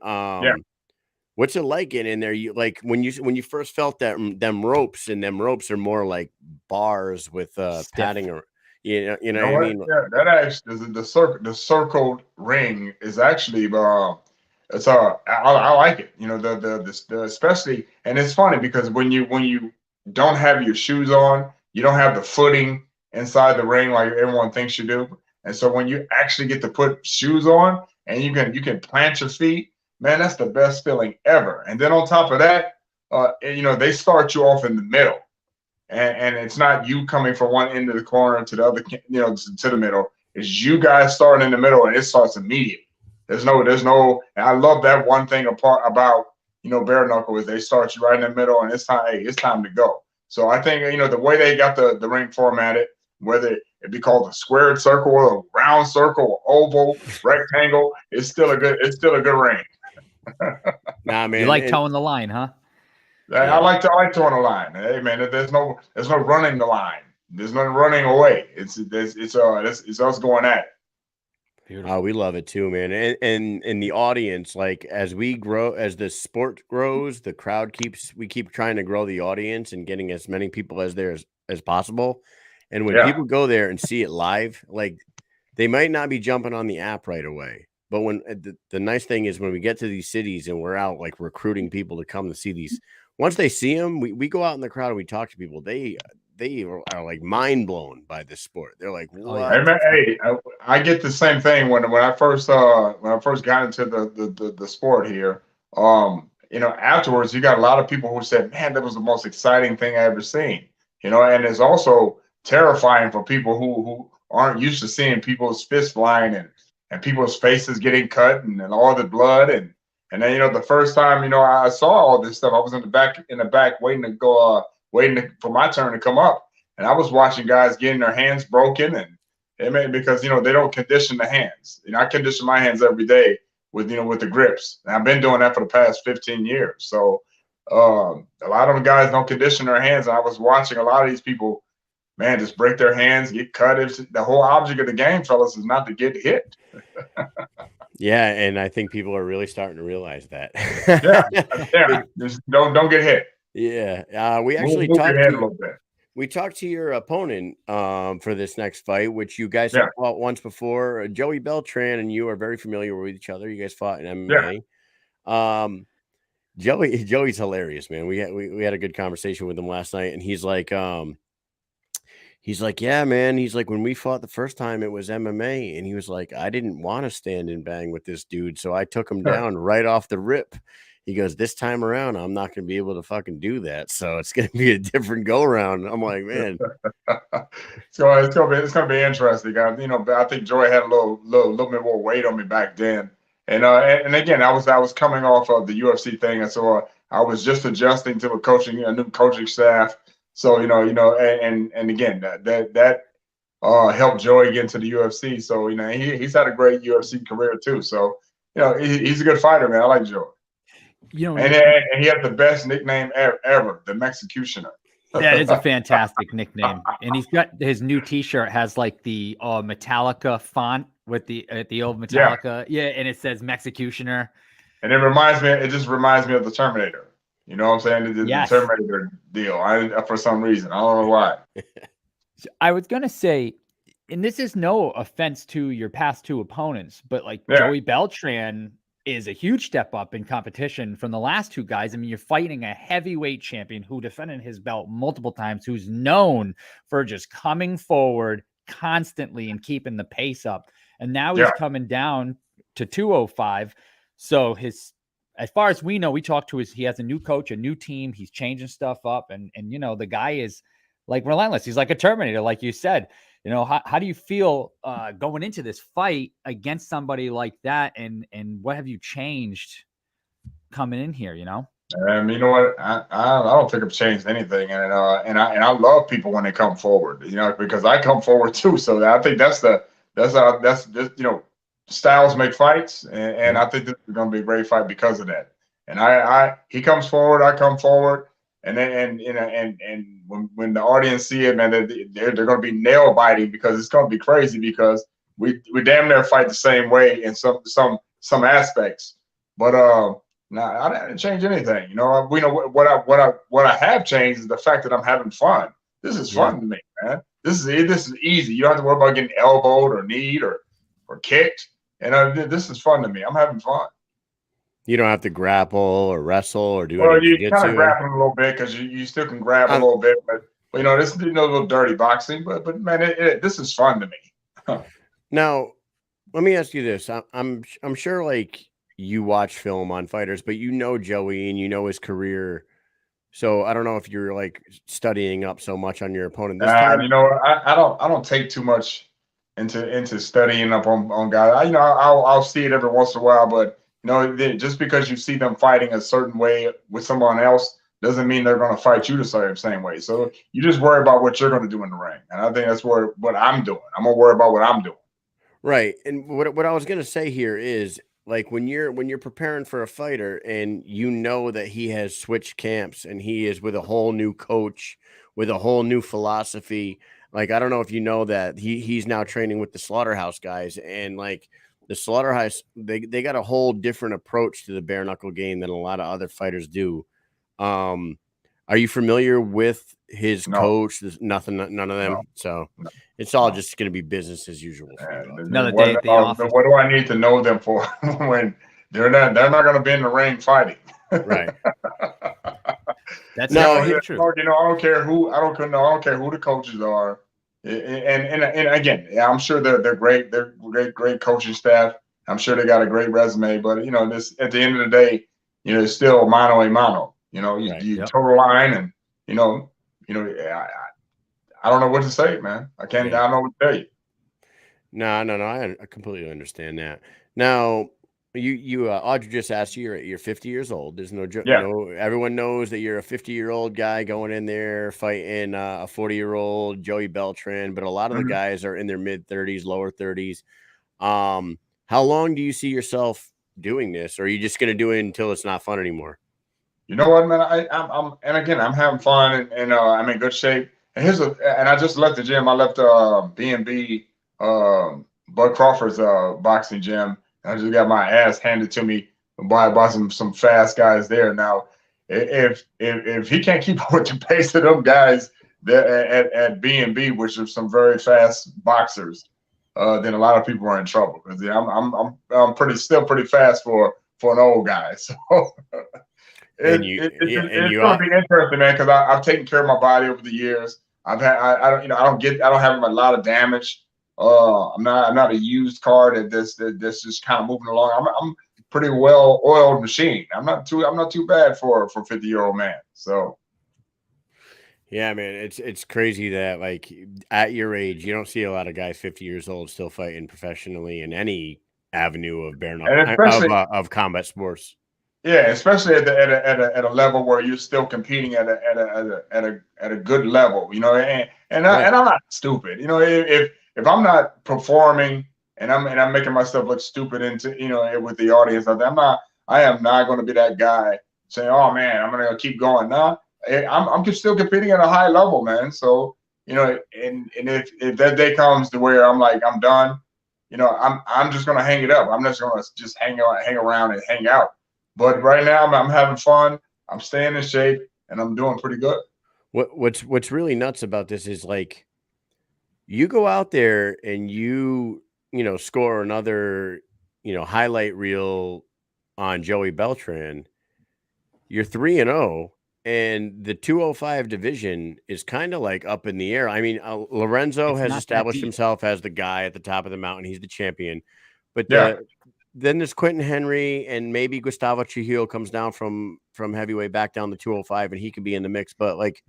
What's it like in there? You like when you first felt that them ropes, and them ropes are more like bars with padding, or you know what I mean? Yeah, that actually the circle ring is actually I like it. You know, the especially, and it's funny because when you don't have your shoes on, you don't have the footing inside the ring like everyone thinks you do. And so when you actually get to put shoes on and you can plant your feet, man, that's the best feeling ever. And then on top of that, you know, they start you off in the middle, and it's not you coming from one end of the corner to the other, you know, to the middle. It's you guys starting in the middle, and it starts immediately. There's no, and I love that one thing about, you know, bare knuckle is they start you right in the middle, and it's time, hey, it's time to go. So I think, you know, the way they got the ring formatted, whether it be called a squared circle or a round circle or oval, rectangle, it's still a good ring. Nah, man. You like towing the line, huh? I like towing the line. Hey, man, there's no running the line. There's no running away. It's us going at it. Oh, we love it too, man. And the audience, like as we grow, as the sport grows, the crowd we keep trying to grow the audience and getting as many people as possible. And when people go there and see it live, like they might not be jumping on the app right away. But when the nice thing is when we get to these cities and we're out like recruiting people to come to see these, once they see them, we go out in the crowd and we talk to people. They are like mind blown by this sport. They're like, what? Hey, man, hey, I get the same thing when I first got into the sport here. You know, afterwards you got a lot of people who said, man, that was the most exciting thing I ever seen. You know, and it's also terrifying for people who aren't used to seeing people's fists flying and people's faces getting cut and all the blood and then, you know, the first time, you know, I saw all this stuff, I was in the back waiting to go for my turn to come up, and I was watching guys getting their hands broken because, you know, they don't condition the hands. You know, I condition my hands every day with the grips, and I've been doing that for the past 15 years. So a lot of the guys don't condition their hands, and I was watching a lot of these people, man, just break their hands, get cut. The whole object of the game, fellas, is not to get hit. Yeah, and I think people are really starting to realize that. yeah. Just don't get hit. Yeah, we actually talked to your opponent for this next fight, which you guys have fought once before. Joey Beltran and you are very familiar with each other. You guys fought in MMA. Yeah. Joey's hilarious, man. We had a good conversation with him last night, and he's like, yeah, man. He's like, when we fought the first time, it was MMA. And he was like, I didn't want to stand and bang with this dude. So I took him down right off the rip. He goes, this time around, I'm not going to be able to fucking do that. So it's going to be a different go round. I'm like, man. It's going to be interesting. You know, I think Joey had a little bit more weight on me back then. And again, I was coming off of the UFC thing. And so I was just adjusting to a new coaching staff. So, you know, and again, that helped Joey get into the UFC. So, you know, he's had a great UFC career too. So, you know, he's a good fighter, man. I like Joey. You know, and he has the best nickname ever, the Mexicutioner. That is a fantastic nickname. And he's got his new T-shirt has like the Metallica font with the old Metallica, and it says Mexicutioner. And it just reminds me of the Terminator. You know what I'm saying? The Terminator deal. For some reason, I don't know why. I was gonna say, and this is no offense to your past two opponents, but like Joey Beltran is a huge step up in competition from the last two guys. I mean, you're fighting a heavyweight champion who defended his belt multiple times, who's known for just coming forward constantly and keeping the pace up. And now he's coming down to 205. So as far as we know, we talked to he has a new coach, a new team. He's changing stuff up. And you know, the guy is like relentless. He's like a Terminator, like you said. You know, how do you feel going into this fight against somebody like that? And what have you changed coming in here, you know? You know what? I don't think I've changed anything. And I love people when they come forward, you know, because I come forward too. So I think that's you know, styles make fights. And I think this is going to be a great fight because of that. And he comes forward, I come forward. And then, and when the audience see it, man, they're going to be nail biting because it's going to be crazy because we damn near fight the same way in some aspects. But I didn't change anything. You know, we know what I have changed is the fact that I'm having fun. This is fun to me, man. This is easy. You don't have to worry about getting elbowed or kneed or kicked. And this is fun to me. I'm having fun. You don't have to grapple or wrestle or do Well, any you kind of jiu-jitsu. grappling a little bit because you still can grab a little bit, but this is a little dirty boxing. But man, this is fun to me. Now, let me ask you this: I'm sure like you watch film on fighters, but you know Joey and you know his career. So I don't know if you're like studying up so much on your opponent this time. I don't take too much into studying up on guys. I'll see it every once in a while, but just because you see them fighting a certain way with someone else doesn't mean they're going to fight you the same way. So you just worry about what you're going to do in the ring, and I think that's what I'm doing. I'm gonna worry about what I'm doing. Right, and what I was going to say here is like when you're preparing for a fighter and you know that he has switched camps and he is with a whole new coach with a whole new philosophy. Like I don't know if you know that he's now training with the Slaughterhouse guys, and like the Slaughterhouse they got a whole different approach to the bare knuckle game than a lot of other fighters do. Are you familiar with his coach? There's none of them. No. So it's all just going to be business as usual. Another day at the office. What do I need to know them for when they're not going to be in the ring fighting? Right. That's true. I don't care who. I don't care who the coaches are. And again, I'm sure they're great. They're great coaching staff. I'm sure they got a great resume. But this at the end of the day, it's still mano a mano. You total line, and I don't know what to say, man. I don't know what to tell you. No. I completely understand that. Now, you Audra just asked you, you're 50 years old. There's no joke. Everyone knows that you're a 50-year-old guy going in there fighting a 40-year-old Joey Beltran, but a lot of the guys are in their mid 30s, lower 30s. How long do you see yourself doing this, or are you just going to do it until it's not fun anymore? You know what, man? I'm having fun, and I'm in good shape. And I just left the gym. I left B&B Bud Crawford's boxing gym. I just got my ass handed to me by some fast guys there. Now, if he can't keep up with the pace of them guys there at B&B, which are some very fast boxers, then a lot of people are in trouble because I'm still pretty fast for an old guy. So. It's going to be interesting, man, because I've taken care of my body over the years. I don't have a lot of damage. I'm not a used car that's just kind of moving along. I'm pretty well oiled machine. I'm not too bad for a 50-year-old man. So. Yeah, man, it's crazy that like at your age, you don't see a lot of guys 50 years old still fighting professionally in any avenue of bare knuckle of combat sports. Yeah, especially at a level where you're still competing at a good level, and I'm not stupid, if I'm not performing and I'm making myself look stupid with the audience, I am not going to be that guy saying, oh man, I'm going to keep going. Nah, I'm still competing at a high level, man. So and if that day comes to where I'm like I'm done, I'm just going to hang it up. I'm just going to hang around and hang out. But right now I'm having fun. I'm staying in shape, and I'm doing pretty good. What's really nuts about this is like you go out there and you score another highlight reel on Joey Beltran. You're 3-0, and the 205 division is kind of like up in the air. I mean, Lorenzo has established himself as the guy at the top of the mountain. He's the champion, but then there's Quentin Henry, and maybe Gustavo Trujillo comes down from heavyweight back down to 205, and he can be in the mix. But like,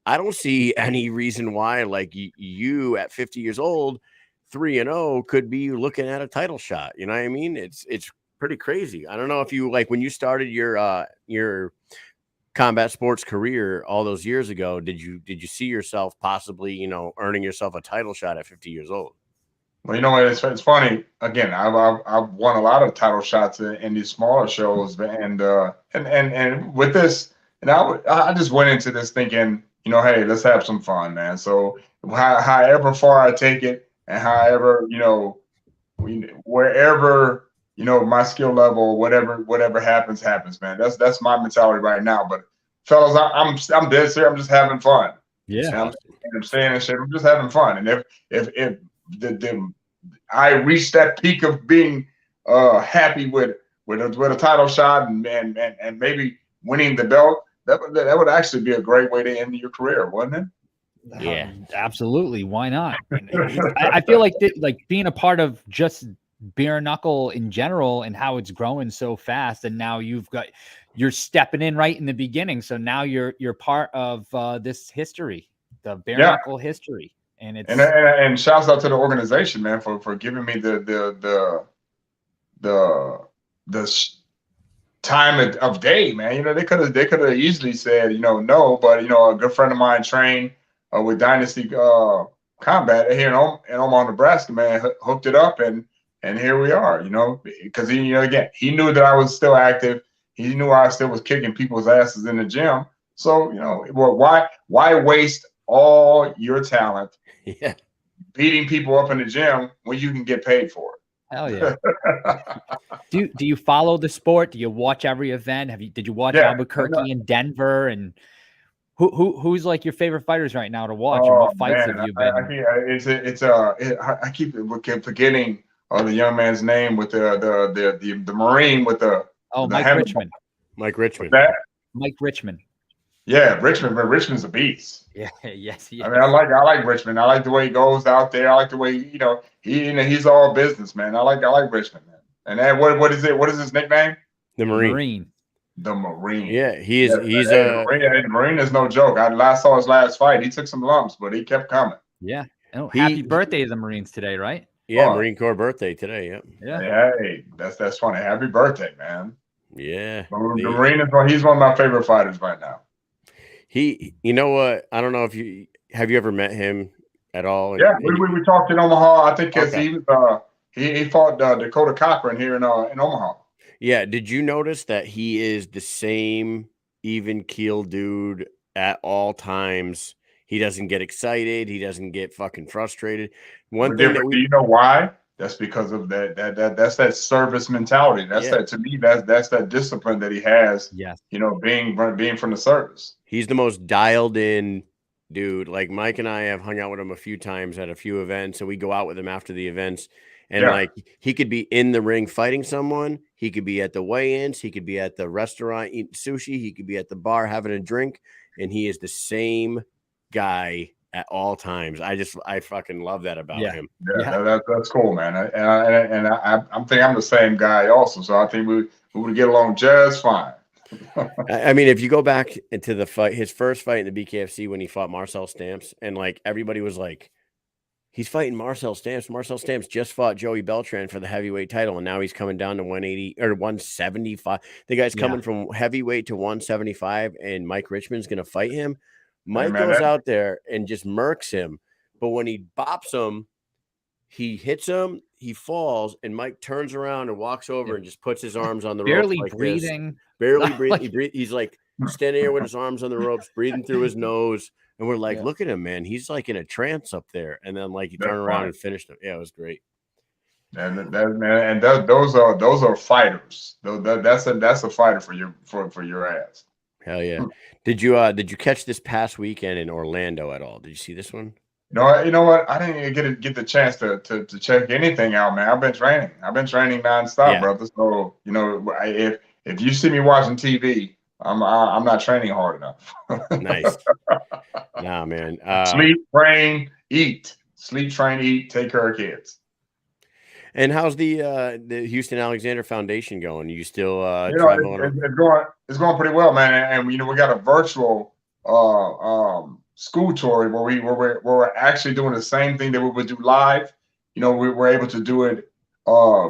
I don't see any reason why like you at 50 years old, 3-0 could be looking at a title shot. You know what I mean? It's pretty crazy. I don't know if you like when you started your combat sports career all those years ago, did you see yourself possibly, earning yourself a title shot at 50 years old? Well, it's funny. Again, I've won a lot of title shots in these smaller shows, and with this, and I just went into this thinking, hey, let's have some fun, man. So however far I take it, and however wherever my skill level, whatever happens, man. That's my mentality right now. But fellas, I'm dead serious. I'm just having fun. Yeah, I'm staying in shape. I'm just having fun, and if I reached that peak of being happy with with a title shot and maybe winning the belt, that would actually be a great way to end your career, wouldn't it? Yeah, absolutely. Why not? I feel like being a part of just bare knuckle in general and how it's growing so fast, and now you're stepping in right in the beginning. So now you're part of this history, the bare knuckle history, and it's and shouts out to the organization, man, for giving me the time of day, man. You know, they could have easily said, no, but a good friend of mine trained with Dynasty Combat here in Omaha, Nebraska, man, hooked it up, and here we are, because again, he knew that I was still active. He knew I still was kicking people's asses in the gym. So, well, why waste all your talent beating people up in the gym when you can get paid for it? Hell yeah. Do you follow the sport? Do you watch every event? Did you watch Albuquerque and Denver? And who's like your favorite fighters right now to watch? And what fights have you been? I keep forgetting the young man's name with the Marine with the Mike Richmond. Mike Richmond. Mike Richmond. Yeah, Richmond, but Richmond's a beast. Yeah, yes. I mean, I like Richmond. I like the way he goes out there. I like the way he's all business, man. I like Richmond, man. And then what is it? What is his nickname? The Marine. The Marine. Yeah, he's the Marine is no joke. I saw his last fight. He took some lumps, but he kept coming. Yeah. Oh, happy birthday to the Marines today, right? Yeah, Marine Corps birthday today. Yep. Yeah. Hey, that's funny. Happy birthday, man. Yeah. The Marine he's one of my favorite fighters right now. You know what? I don't know if you ever met him at all. Yeah, we talked in Omaha. I think he fought Dakota Cochran here in Omaha. Yeah. Did you notice that he is the same even keel dude at all times? He doesn't get excited. He doesn't get fucking frustrated. Do you know why? That's because of that's that service mentality. That's to me, that's that discipline that he has. Yes. Being from the service. He's the most dialed in dude. Like Mike and I have hung out with him a few times at a few events, and we go out with him after the events. And like he could be in the ring fighting someone. He could be at the weigh-ins. He could be at the restaurant eating sushi. He could be at the bar having a drink. And he is the same guy at all times. I fucking love that about him. Yeah. That's cool, man. And I'm thinking I'm the same guy also. So I think we would get along just fine. I mean, if you go back into the fight, his first fight in the BKFC when he fought Marcel Stamps, and like everybody was like, he's fighting Marcel Stamps. Marcel Stamps just fought Joey Beltran for the heavyweight title, and now he's coming down to 180 or 175. The guy's coming from heavyweight to 175, and Mike Richmond's going to fight him. Mike goes out there and just murks him, but when he bops him, he hits him, he falls, and Mike turns around and walks over and just puts his arms on the ropes. Barely breathing. Barely breathing. He's like standing here with his arms on the ropes, breathing through his nose. And we're like, look at him, man. He's like in a trance up there. And then like he turned around and finished him. Yeah, it was great. And those are fighters. That's a fighter for your ass. Hell yeah. Did you catch this past weekend in Orlando at all? Did you see this one? No, you know what? I didn't even get the chance to check anything out, man. I've been training nonstop, brother. So if you see me watching TV, I'm not training hard enough. Nice. Nah, man. Sleep, train, eat. Sleep, train, eat. Take care of kids. And how's the Houston Alexander Foundation going? You still it's going pretty well, man. And we got a virtual school tour where we're actually doing the same thing that we would do live. We're able to do it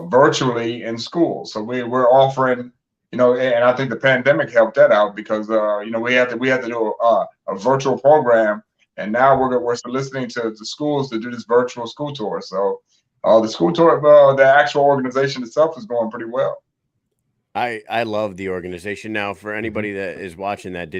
virtually in school. So we're offering, and I think the pandemic helped that out because we had to do a virtual program, and now we're soliciting to schools to do this virtual school tour. So the school tour, the actual organization itself is going pretty well. I love the organization. Now, for anybody that is watching that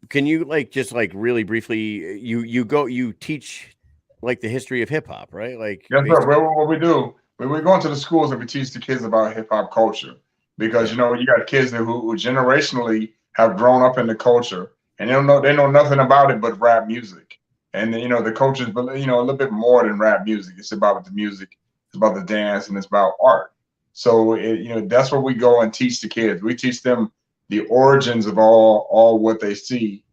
can you just really briefly, you teach like the history of hip hop, right? Like, yes, sir. What we do, we go into the schools and we teach the kids about hip hop culture because, you got kids who generationally have grown up in the culture and they know nothing about it but rap music. And the culture is, a little bit more than rap music. It's about the music, it's about the dance, and it's about art. So that's what we go and teach the kids. We teach them the origins of all what they see,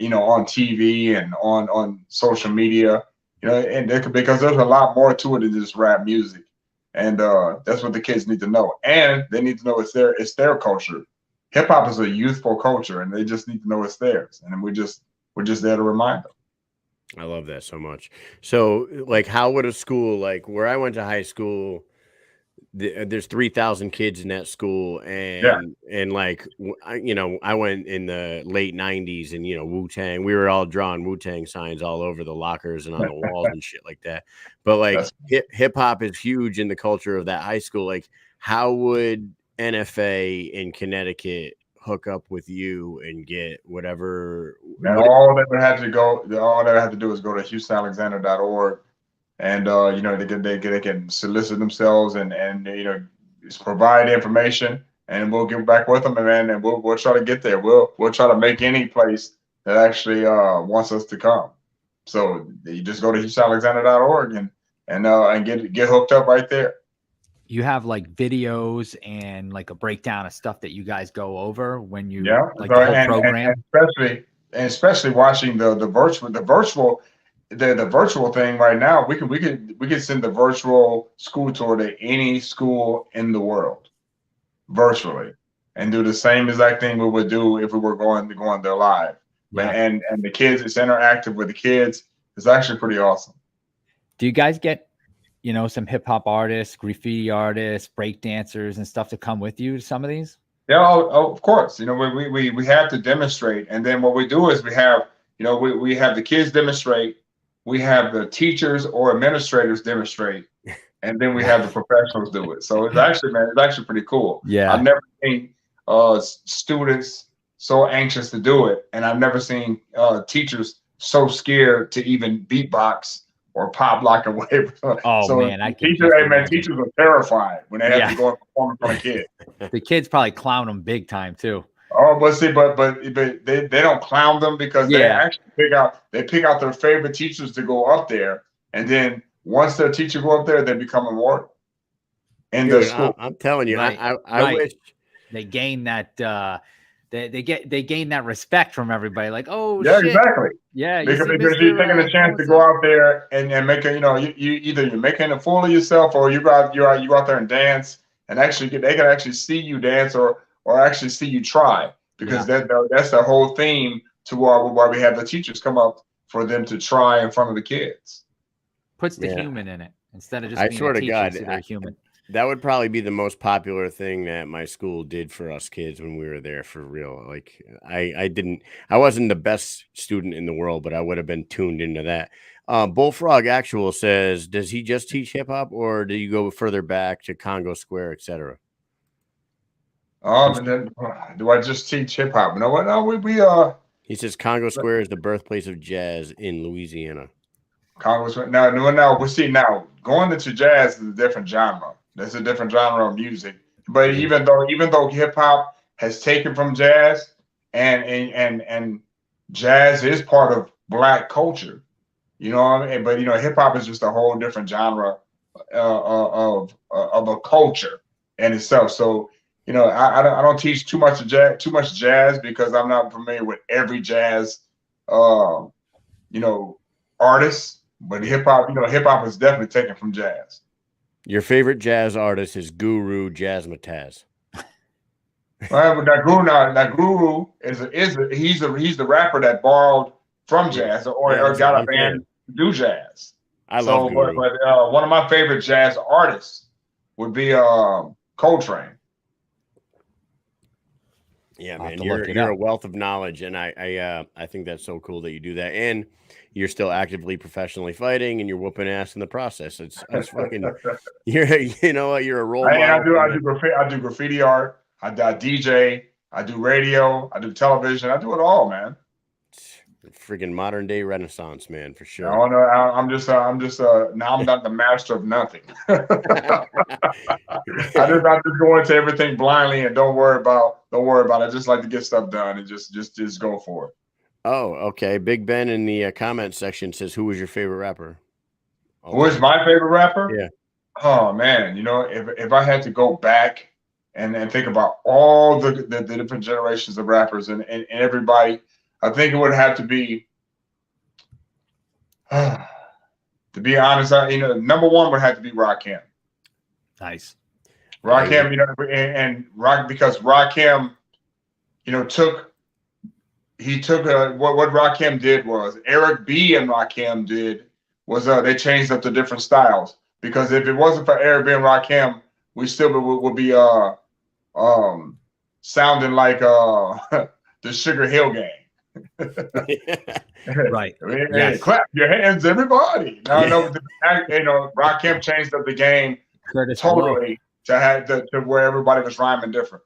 on TV and on social media, and because there's a lot more to it than just rap music, and that's what the kids need to know, and they need to know it's their culture. Hip hop is a youthful culture, and they just need to know it's theirs, and we're just there to remind them. I love that so much. So, like, how would a school like where I went to high school? There's 3,000 kids in that school, and like I went in the late 90s, and Wu-Tang, we were all drawing Wu-Tang signs all over the lockers and on the walls and shit like that. But like hip hop is huge in the culture of that high school. Like, how would NFA in Connecticut hook up with you and get whatever? And all they would have to do is go to HoustonAlexander.org. And they can solicit themselves and provide information, and we'll get back with them, and we'll try to get there. We'll try to make any place that actually wants us to come. So you just go to HoustonAlexander.org and get hooked up right there. You have like videos and like a breakdown of stuff that you guys go over when you the whole program, and especially watching the virtual thing right now. We can send the virtual school tour to any school in the world virtually, and do the same exact thing we would do if we were going there live. Yeah. And the kids, it's interactive with the kids. It's actually pretty awesome. Do you guys get some hip hop artists, graffiti artists, break dancers, and stuff to come with you to some of these? Yeah, of course. We have to demonstrate, and then what we do is we have the kids demonstrate. We have the teachers or administrators demonstrate, and then we have the professionals do it. So it's actually pretty cool. Yeah, I've never seen students so anxious to do it, and I've never seen teachers so scared to even beatbox or pop lock and wave. Oh so man, teachers are terrified when they have to go and perform in front of kids. The kids probably clown them big time too. Oh, but they don't clown them because they actually pick out their favorite teachers to go up there, and then once their teacher go up there, they become immortal in their school. I'm telling you, I wish they gain that. They gain that respect from everybody. Like, oh, yeah, shit. Exactly. Yeah, because you're taking a chance to go out there and make you're making a fool of yourself, or you go out there and dance, and actually they can actually see you dance or actually see you try, because that's the whole theme to why we have the teachers come up, for them to try in front of the kids. Puts the human in it instead of just being swear a to God, they're human. That would probably be the most popular thing that my school did for us kids when we were there, for real. Like I wasn't the best student in the world, but I would have been tuned into that. Bullfrog Actual says, does he just teach hip hop, or do you go further back to Congo Square, etc.? And then, do I just teach hip hop? No, what? No, He says Congo Square is the birthplace of jazz in Louisiana. Congo Square. Now we see, now going into jazz is a different genre. That's a different genre of music. But even though hip hop has taken from jazz, and jazz is part of Black culture, what I mean? But hip hop is just a whole different genre of a culture in itself. So I don't teach too much jazz because I'm not familiar with every jazz artist. But hip hop is definitely taken from jazz. Your favorite jazz artist is Guru Jazzmatazz. Well, that Guru he's the rapper that borrowed from jazz or got a band to do jazz. I love Guru. But one of my favorite jazz artists would be Coltrane. Yeah, man, you're a wealth of knowledge, and I think that's so cool that you do that, and you're still actively professionally fighting, and you're whooping ass in the process. It's fucking you're a role model. I do graffiti art. I DJ. I do radio. I do television. I do it all, man. Freaking modern day Renaissance, man, for sure. No, I'm just now I'm not the master of nothing. I just go into everything blindly and don't worry about it. I just like to get stuff done and just go for it. Oh, okay. Big Ben in the comment section says, "Who was your favorite rapper?" Who is my favorite rapper? Yeah. Oh man, if I had to go back and think about all the different generations of rappers and everybody, I think it would have to be, to be honest, number one would have to be Rakim. Nice. Rakim, and Rock, because Rakim, took what Rakim did was Eric B and Rakim did was they changed up the different styles, because if it wasn't for Eric B and Rakim, we still would be sounding like the Sugar Hill Gang. Right. Hey, Yes. clap your hands, everybody. No, Rakim changed up the game Curtis totally to where everybody was rhyming different.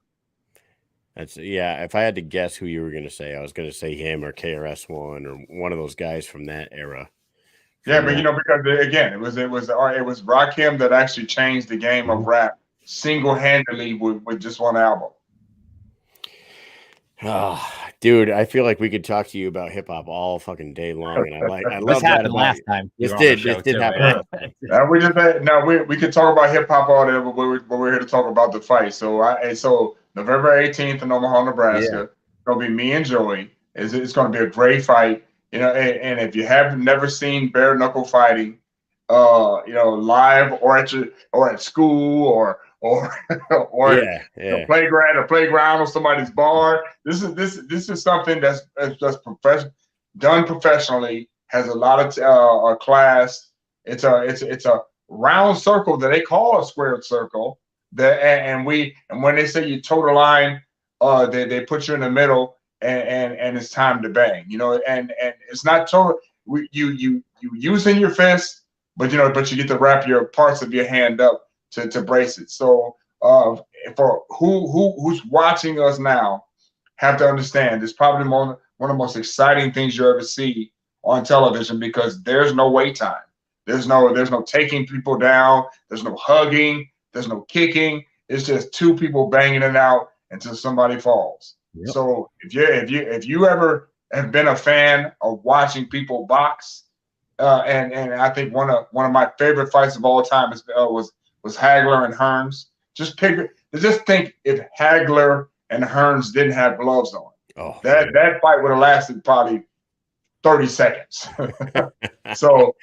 If I had to guess who you were going to say, I was going to say him or KRS-One or one of those guys from that era. Yeah, but because again, it was Rakim that actually changed the game of rap single-handedly with just one album. Oh, dude, I feel like we could talk to you about hip hop all fucking day long, and I love This that happened about last you. time. This did happen. We could talk about hip hop all day, but we're here to talk about the fight. So November 18th in Omaha, Nebraska, it's gonna be me and Joey. It's gonna be a great fight. And if you have never seen bare knuckle fighting, live or at school or the playground or somebody's bar. This is something that's done professionally. Has a lot of class. It's a round circle that they call a squared circle. And when they say you toe the line, they put you in the middle and it's time to bang. And it's not total. You using your fist, but you get to wrap your parts of your hand up to brace it. So for who's watching us now, have to understand it's probably one of the most exciting things you ever see on television, because there's no wait time. There's no taking people down. There's no hugging. There's no kicking. It's just two people banging it out until somebody falls. Yep. So if you ever have been a fan of watching people box, and I think one of my favorite fights of all time was Hagler and Hearns. Just think if Hagler and Hearns didn't have gloves on, that fight would have lasted probably 30 seconds. So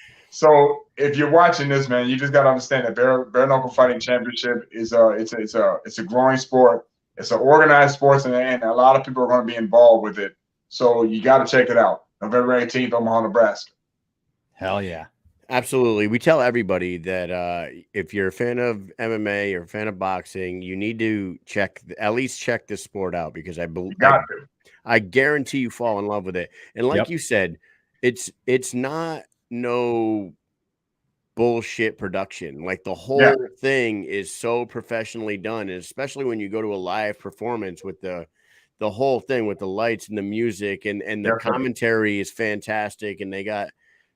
if you're watching this, man, you just got to understand that bare knuckle fighting championship is it's a growing sport. It's an organized sport, and a lot of people are going to be involved with it. So you got to check it out. November 18th, Omaha, Nebraska. Hell yeah. Absolutely. We tell everybody that if you're a fan of MMA or a fan of boxing, you need to at least check this sport out, because I guarantee you fall in love with it. And like you said, it's not no bullshit production. Like the whole thing is so professionally done, and especially when you go to a live performance with the whole thing with the lights and the music and the commentary is fantastic, and they got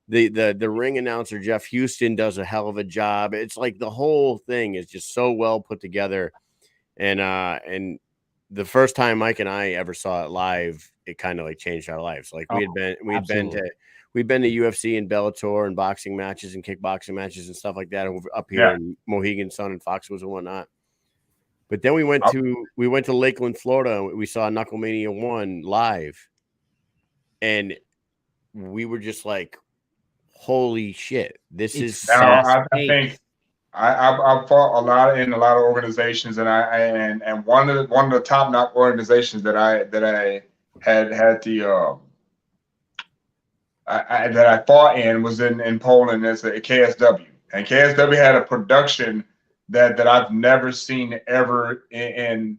the ring announcer Jeff Houston does a hell of a job. It's like the whole thing is just so well put together, and the first time Mike and I ever saw it live, it kind of like changed our lives. Like we'd been to UFC and Bellator and boxing matches and kickboxing matches and stuff like that up here in Mohegan Sun and Foxwoods and whatnot. But then we went to Lakeland, Florida, and we saw Knucklemania 1 live, and we were just like, holy shit, this is I think I've fought a lot in a lot of organizations, and one of the top notch organizations that I had the that I fought in was in Poland as a KSW, and KSW had a production that I've never seen ever in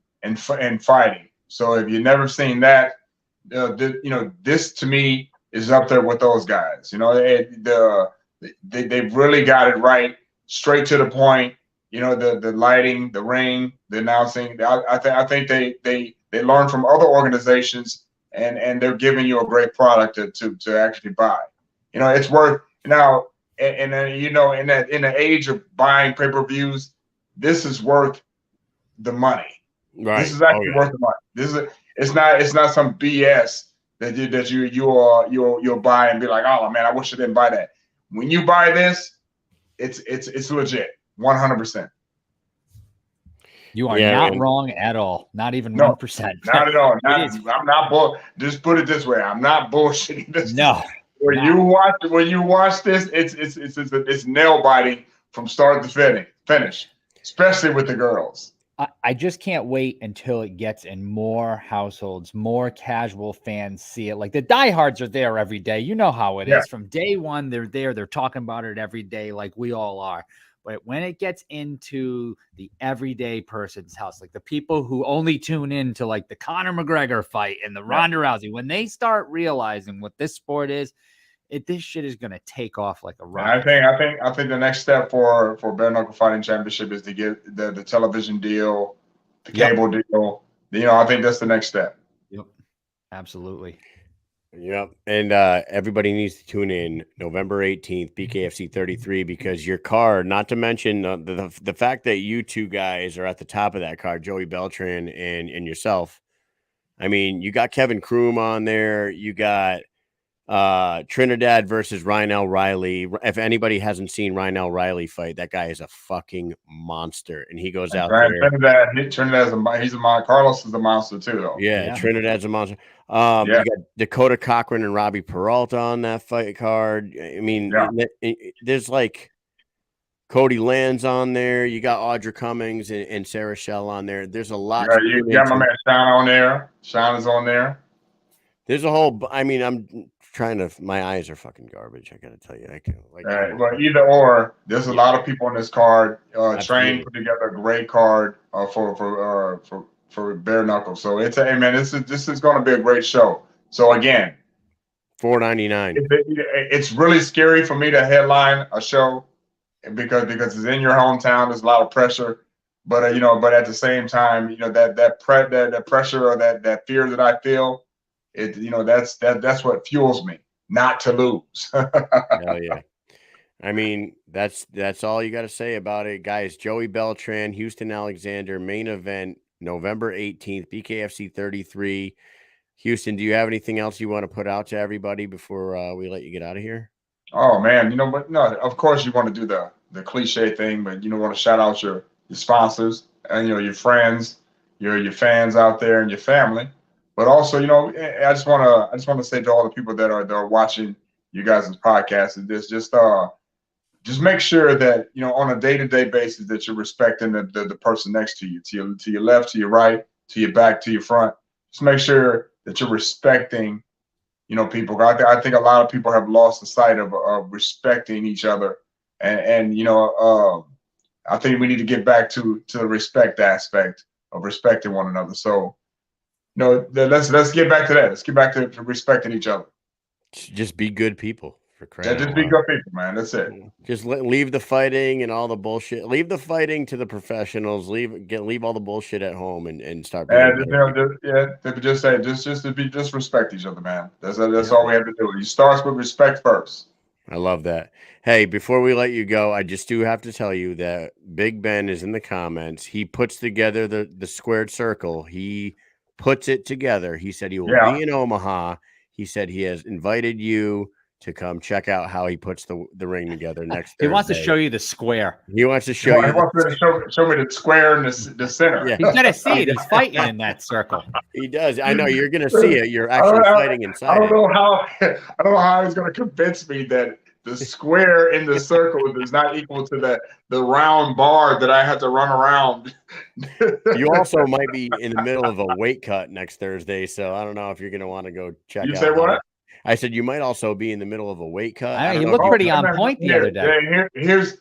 fighting. So if you've never seen that, this to me is up there with those guys. They've really got it right, straight to the point. The lighting, the ring, the announcing. I think they learn from other organizations, and they're giving you a great product to actually buy. It's worth now. And in the age of buying pay-per-views, this is worth the money. Right. This is actually worth the money. It's not some BS that you'll buy and be like, oh man, I wish I didn't buy that. When you buy this, it's legit. 100%. You are not wrong at all. Not even 1%. Not at all. I'm not just put it this way. I'm not bullshitting this. No. When you watch this, it's nail biting from start to finish, especially with the girls. I just can't wait until it gets in more households, more casual fans see it. Like the diehards are there every day. You know how it is. From day one, they're there. They're talking about it every day like we all are. But when it gets into the everyday person's house, like the people who only tune in to like the Conor McGregor fight and the Ronda Rousey, when they start realizing what this sport is, this shit is going to take off like a rocket. I think the next step for Bare Knuckle Fighting Championship is to get the television deal, the cable deal. I think that's the next step. Yep, absolutely. Yep, and everybody needs to tune in November 18th, BKFC 33, because your card, not to mention the fact that you two guys are at the top of that card, Joey Beltran and yourself. I mean, you got Kevin Kroom on there. You got Trinidad versus Ryan Riley. If anybody hasn't seen Ryan Riley fight, that guy is a fucking monster, and he goes out there. Trinidad's Carlos is a monster too, though. Yeah, Trinidad's a monster. You got Dakota Cochran and Robbie Peralta on that fight card. I mean, there's like Cody Land's on there. You got Audra Cummings and Sarah Shell on there. There's a lot. Yeah, you got my man Sean on there. Sean is on there. There's a whole. I mean, I'm trying to. My eyes are fucking garbage. I gotta tell you. I can like. But either or, there's a lot of people on this card. Train put together a great card for Bare Knuckle. So this is going to be a great show. So again, $4.99. It's really scary for me to headline a show because it's in your hometown. There's a lot of pressure, but but at the same time, that pressure or that fear that I feel, that's what fuels me not to lose. Hell yeah. I mean, that's all you got to say about it, guys. Joey Beltran, Houston Alexander, main event, November 18th, BKFC 33. Houston, do you have anything else you want to put out to everybody before we let you get out of here? Oh man, but no, of course you want to do the cliche thing, but want to shout out your sponsors and your friends, your fans out there and your family. But also, I just want to say to all the people that are watching you guys' podcast, just make sure that on a day-to-day basis that you're respecting the person next to you, to your left, to your right, to your back, to your front. Just make sure that you're respecting people. I think a lot of people have lost the sight of respecting each other, and I think we need to get back to the respect aspect of respecting one another. So let's get back to that. Let's get back to respecting each other. Just be good people. Just be good people, man. That's it. Just leave the fighting and all the bullshit. Leave the fighting to the professionals. Leave all the bullshit at home and start. Just respect each other, man. That's all we have to do. It starts with respect first. I love that. Hey, before we let you go, I just do have to tell you that Big Ben is in the comments. He puts together the squared circle. He puts it together. He said he will be in Omaha. He said he has invited you to come check out how he puts the ring together next Thursday. He wants to show you the square. He wants to show you. He wants to show me the square in the center. Yeah. He's gonna see it. He's fighting in that circle. He does. I know you're gonna see it. You're actually fighting inside. I don't know how he's gonna convince me that the square in the circle is not equal to the round bar that I have to run around. You also might be in the middle of a weight cut next Thursday, so I don't know if you're gonna want to go check out. You say what? I said you might also be in the middle of a weight cut. You look pretty on point the other day. Here's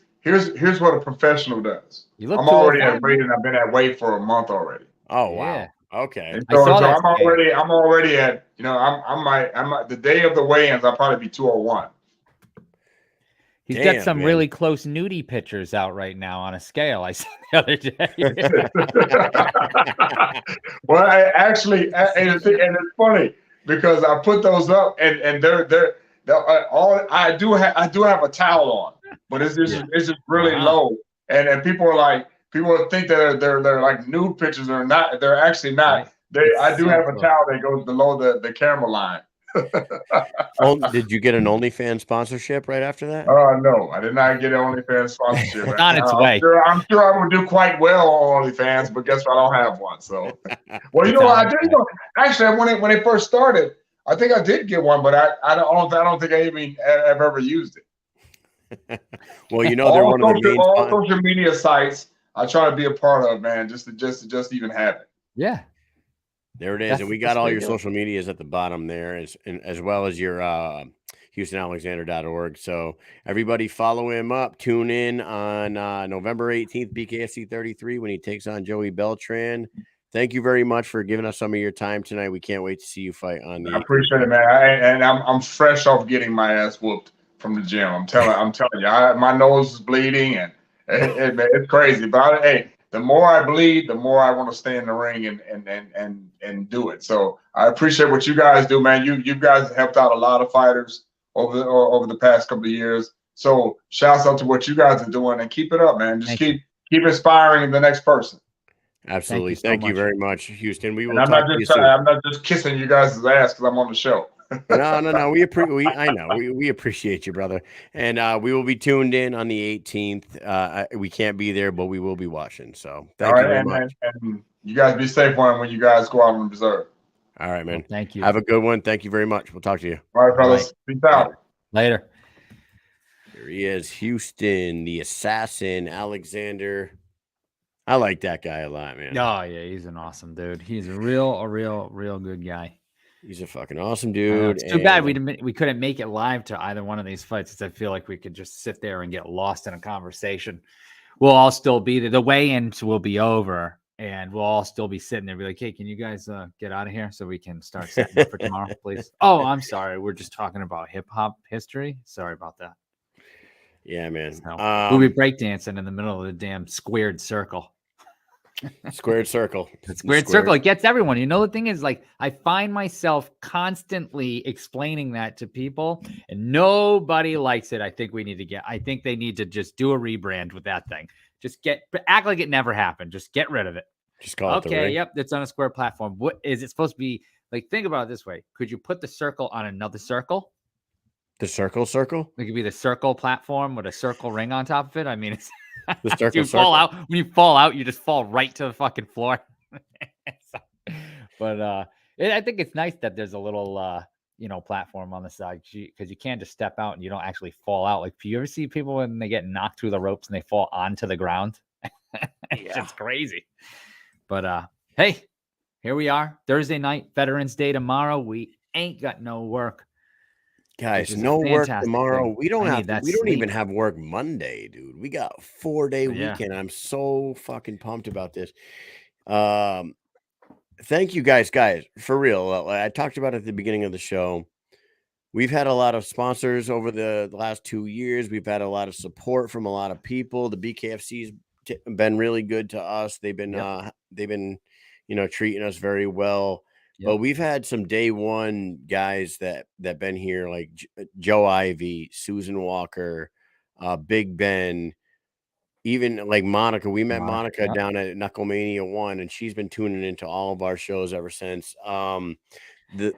what a professional does. I'm already at weight, and I've been at weight for a month already. Oh wow. Yeah. Okay. And so I'm already at I'm the day of the weigh-ins. I'll probably be 201. He's got some really close nudie pictures out right now on a scale I saw the other day. Well, and it's funny because I put those up and they're all I do have a towel on, but it's just really low, and people think that they're like nude pictures or not. They're actually not. I do have a towel that goes below the camera line. Did you get an OnlyFans sponsorship right after that? No, I did not get an OnlyFans sponsorship. It's on its way. I'm sure I would do quite well on OnlyFans, but guess what? I don't have one. So, well, you It's know, on I its did. way. Actually, when it first started, I think I did get one, but I don't think I even have ever used it. Well, you know, they're one of the main all social media sites I try to be a part of, man, just to even have it. Yeah. There it is. That's And we the got best all way to your do it. social medias at the bottom there, as well as your HoustonAlexander.org. So everybody follow him up. Tune in on November 18th, BKFC 33, when he takes on Joey Beltran. Thank you very much for giving us some of your time tonight. We can't wait to see you fight on the. I appreciate it, man. I'm fresh off getting my ass whooped from the gym. I'm telling you, my nose is bleeding and it's crazy. But hey, the more I bleed, the more I want to stay in the ring and do it. So I appreciate what you guys do, man. You guys have helped out a lot of fighters over the past couple of years. So shouts out to what you guys are doing and keep it up, man. Just keep inspiring the next person. Absolutely. Thank you very much, Houston. We will I'm talk to you soon. I'm not just kissing you guys' ass because I'm on the show. No. We appreciate you, brother. And we will be tuned in on the 18th. We can't be there, but we will be watching. So thank you very much. And you guys be safe when you guys go out on reserve. All right, man. Well, thank you. Have a good one. Thank you very much. We'll talk to you. All right, fellas. Peace out. Later. Here he is, Houston, the assassin, Alexander. I like that guy a lot, man. Oh yeah, he's an awesome dude. He's a real good guy. He's a fucking awesome dude. It's too bad we couldn't make it live to either one of these fights, because I feel like we could just sit there and get lost in a conversation. We'll all still be there. The weigh-ins will be over, and we'll all still be sitting there, be like, "Hey, can you guys get out of here so we can start setting up for tomorrow, please?" Oh, I'm sorry. We're just talking about hip hop history. Sorry about that. Yeah, man. So, we'll be breakdancing in the middle of the damn squared circle. Squared circle. The squared circle, it gets everyone. You know, the thing is, like, I find myself constantly explaining that to people, and nobody likes it. I think they need to just do a rebrand with that thing. Just act like it never happened. Just get rid of it. Just call it the ring. Yep, it's on a square platform. What is it supposed to be? Like, think about it this way. Could you put the circle on another circle? The circle? It could be the circle platform with a circle ring on top of it. I mean, it's the circle. You fall out. When you fall out, you just fall right to the fucking floor. But I think it's nice that there's a little platform on the side, because you can't just step out and you don't actually fall out. Like, do you ever see people when they get knocked through the ropes and they fall onto the ground? It's just crazy. But hey, here we are. Thursday night, Veterans Day tomorrow. We ain't got no work. Guys, no work tomorrow. Thing. We don't even have work Monday, dude. We got a 4-day weekend. I'm so fucking pumped about this. Thank you guys, for real. I talked about it at the beginning of the show. We've had a lot of sponsors over the last 2 years. We've had a lot of support from a lot of people. The BKFC's been really good to us. They've been treating us very well. Yep. But we've had some day one guys that been here, like Joe Ivy, Susan Walker, Big Ben, even like Monica. We met Monica down at Knucklemania 1, and she's been tuning into all of our shows ever since.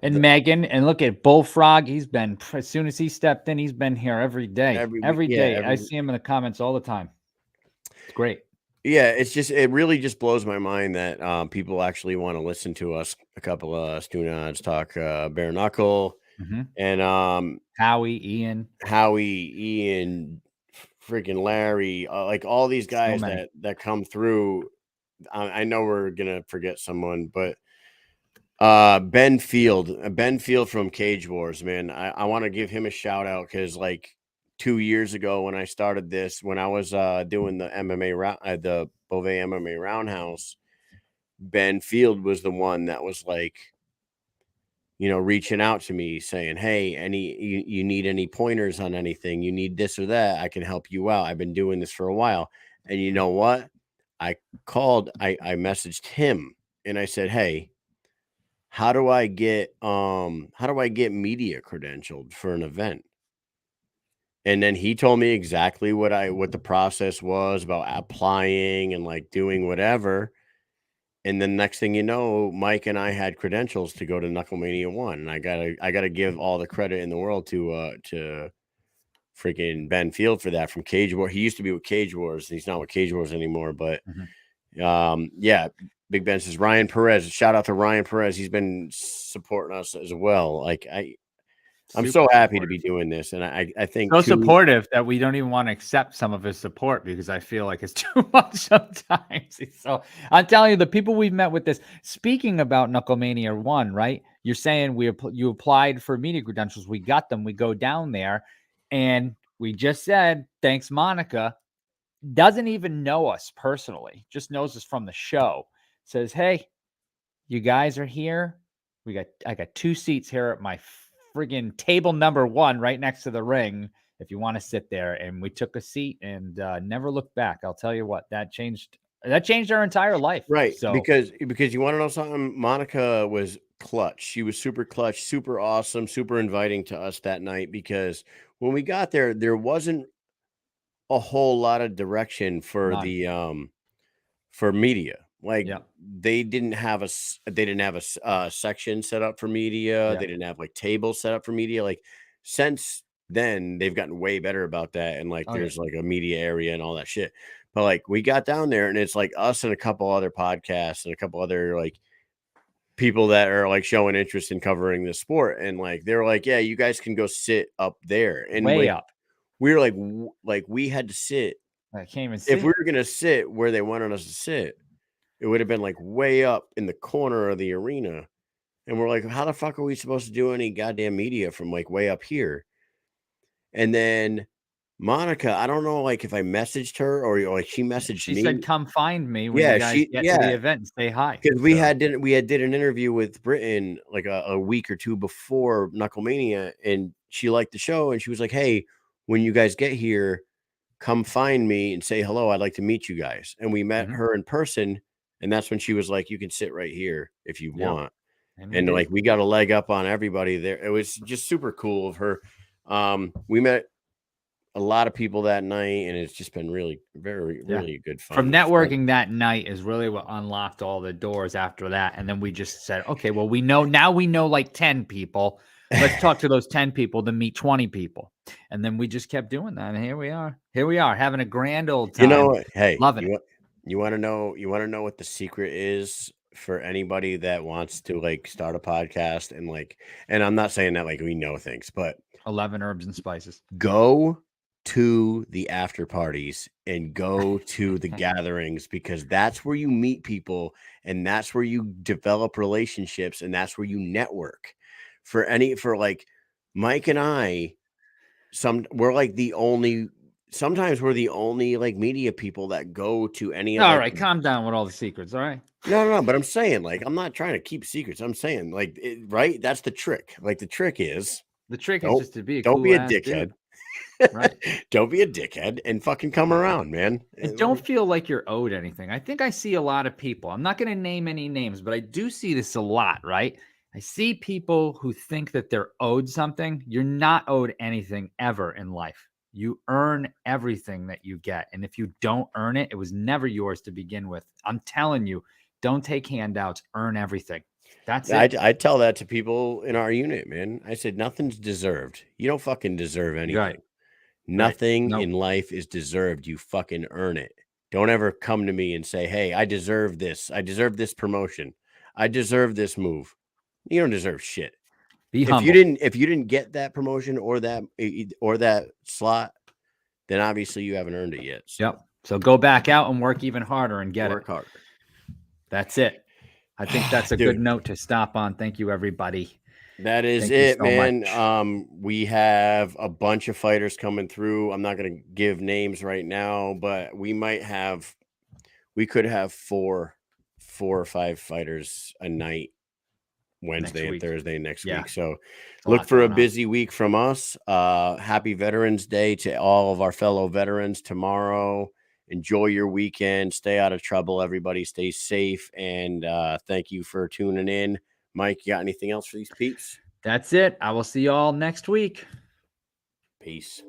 Megan, and look at Bullfrog. He's been, as soon as he stepped in, he's been here every day. Every day. I see him in the comments all the time. It's great. Yeah, it really just blows my mind that people actually want to listen to us. A couple of Stunads talk bare knuckle, and Howie, Ian, freaking Larry, like all these guys that come through. I know we're gonna forget someone, but Ben Field from Cage Wars, man. I want to give him a shout out, because like 2 years ago when I started this, when I was doing the MMA the Beauvais MMA Roundhouse, Ben Field was the one that was like, reaching out to me saying, "Hey, you need any pointers on anything? You need this or that? I can help you out. I've been doing this for a while." And you know what? I messaged him and I said, "Hey, how do I get media credentialed for an event?" And then he told me exactly what the process was about applying and like doing whatever. And then next thing you know, Mike and I had credentials to go to Knucklemania 1. And I gotta give all the credit in the world to freaking Ben Field for that from Cage Wars. He used to be with Cage Wars. He's not with Cage Wars anymore. But yeah, Big Ben says Ryan Perez. Shout out to Ryan Perez. He's been supporting us as well. Like I'm so happy to be doing this, and I think so supportive that we don't even want to accept some of his support because I feel like it's too much sometimes. So I'm telling you, the people we've met with this. Speaking about Knucklemania 1, right? You're saying you applied for media credentials. We got them. We go down there, and we just said thanks, Monica. Doesn't even know us personally, just knows us from the show. Says, hey, you guys are here. I got 2 seats here at my friggin' table number 1 right next to the ring if you want to sit there. And we took a seat and never looked back. I'll tell you what, that changed our entire life. Right. So Because you want to know something? Monica was clutch. She was super clutch, super awesome, super inviting to us that night, because when we got there, there wasn't a whole lot of direction for for media. Like they didn't have a section set up for media. They didn't have like tables set up for media. Like since then they've gotten way better about that. And like there's like a media area and all that shit. But like we got down there and it's like us and a couple other podcasts and a couple other like people that are like showing interest in covering the sport. And like they're like, yeah, you guys can go sit up there. And way up. We were like we had to sit. I can't even see. If we were gonna sit where they wanted us to sit, it would have been like way up in the corner of the arena. And we're like, how the fuck are we supposed to do any goddamn media from like way up here? And then Monica, I don't know, like if I messaged her or like she messaged me. She said, come find me when you guys get to the event and say hi. Because we did an interview with Britain like a week or 2 before Knucklemania, and she liked the show and she was like, hey, when you guys get here, come find me and say hello. I'd like to meet you guys. And we met her in person. And that's when she was like, you can sit right here if you want. And like, we got a leg up on everybody there. It was just super cool of her. We met a lot of people that night, and it's just been really, really good fun. From networking that night is really what unlocked all the doors after that. And then we just said, okay, well, we know like 10 people. Let's talk to those 10 people, then meet 20 people. And then we just kept doing that. And here we are having a grand old time. You know, hey, loving it. You want to know what the secret is for anybody that wants to like start a podcast and like, and I'm not saying that like we know things, but 11 herbs and spices. Go to the after parties and go to the gatherings, because that's where you meet people and that's where you develop relationships and that's where you network. For like Mike and I, we're like the only. Sometimes we're the only like media people that go to any of. All right, calm down with all the secrets. All right. No. But I'm saying, like, I'm not trying to keep secrets. I'm saying, like, right? That's the trick. Like, the trick is just to be a don't be a dickhead. Right. Don't be a dickhead and fucking come around, man. And don't feel like you're owed anything. I think I see a lot of people. I'm not going to name any names, but I do see this a lot, right? I see people who think that they're owed something. You're not owed anything ever in life. You earn everything that you get. And if you don't earn it, it was never yours to begin with. I'm telling you, don't take handouts, earn everything. That's it. I tell that to people in our unit, man. I said, nothing's deserved. You don't fucking deserve anything. Right. Nothing in life is deserved. You fucking earn it. Don't ever come to me and say, hey, I deserve this. I deserve this promotion. I deserve this move. You don't deserve shit. Be humble. If you didn't get that promotion or that slot, then obviously you haven't earned it yet. So. Yep. So go back out and work even harder and get work harder. That's it. I think that's a good note to stop on. Thank you, everybody. That is it, man. We have a bunch of fighters coming through. I'm not going to give names right now, but we could have four or 5 fighters a night, Wednesday and Thursday next week. So look for a busy week from us. Happy Veterans Day to all of our fellow veterans tomorrow. Enjoy your weekend. Stay out of trouble, everybody. Stay safe. And thank you for tuning in. Mike, you got anything else for these peeps? That's it. I will see you all next week. Peace.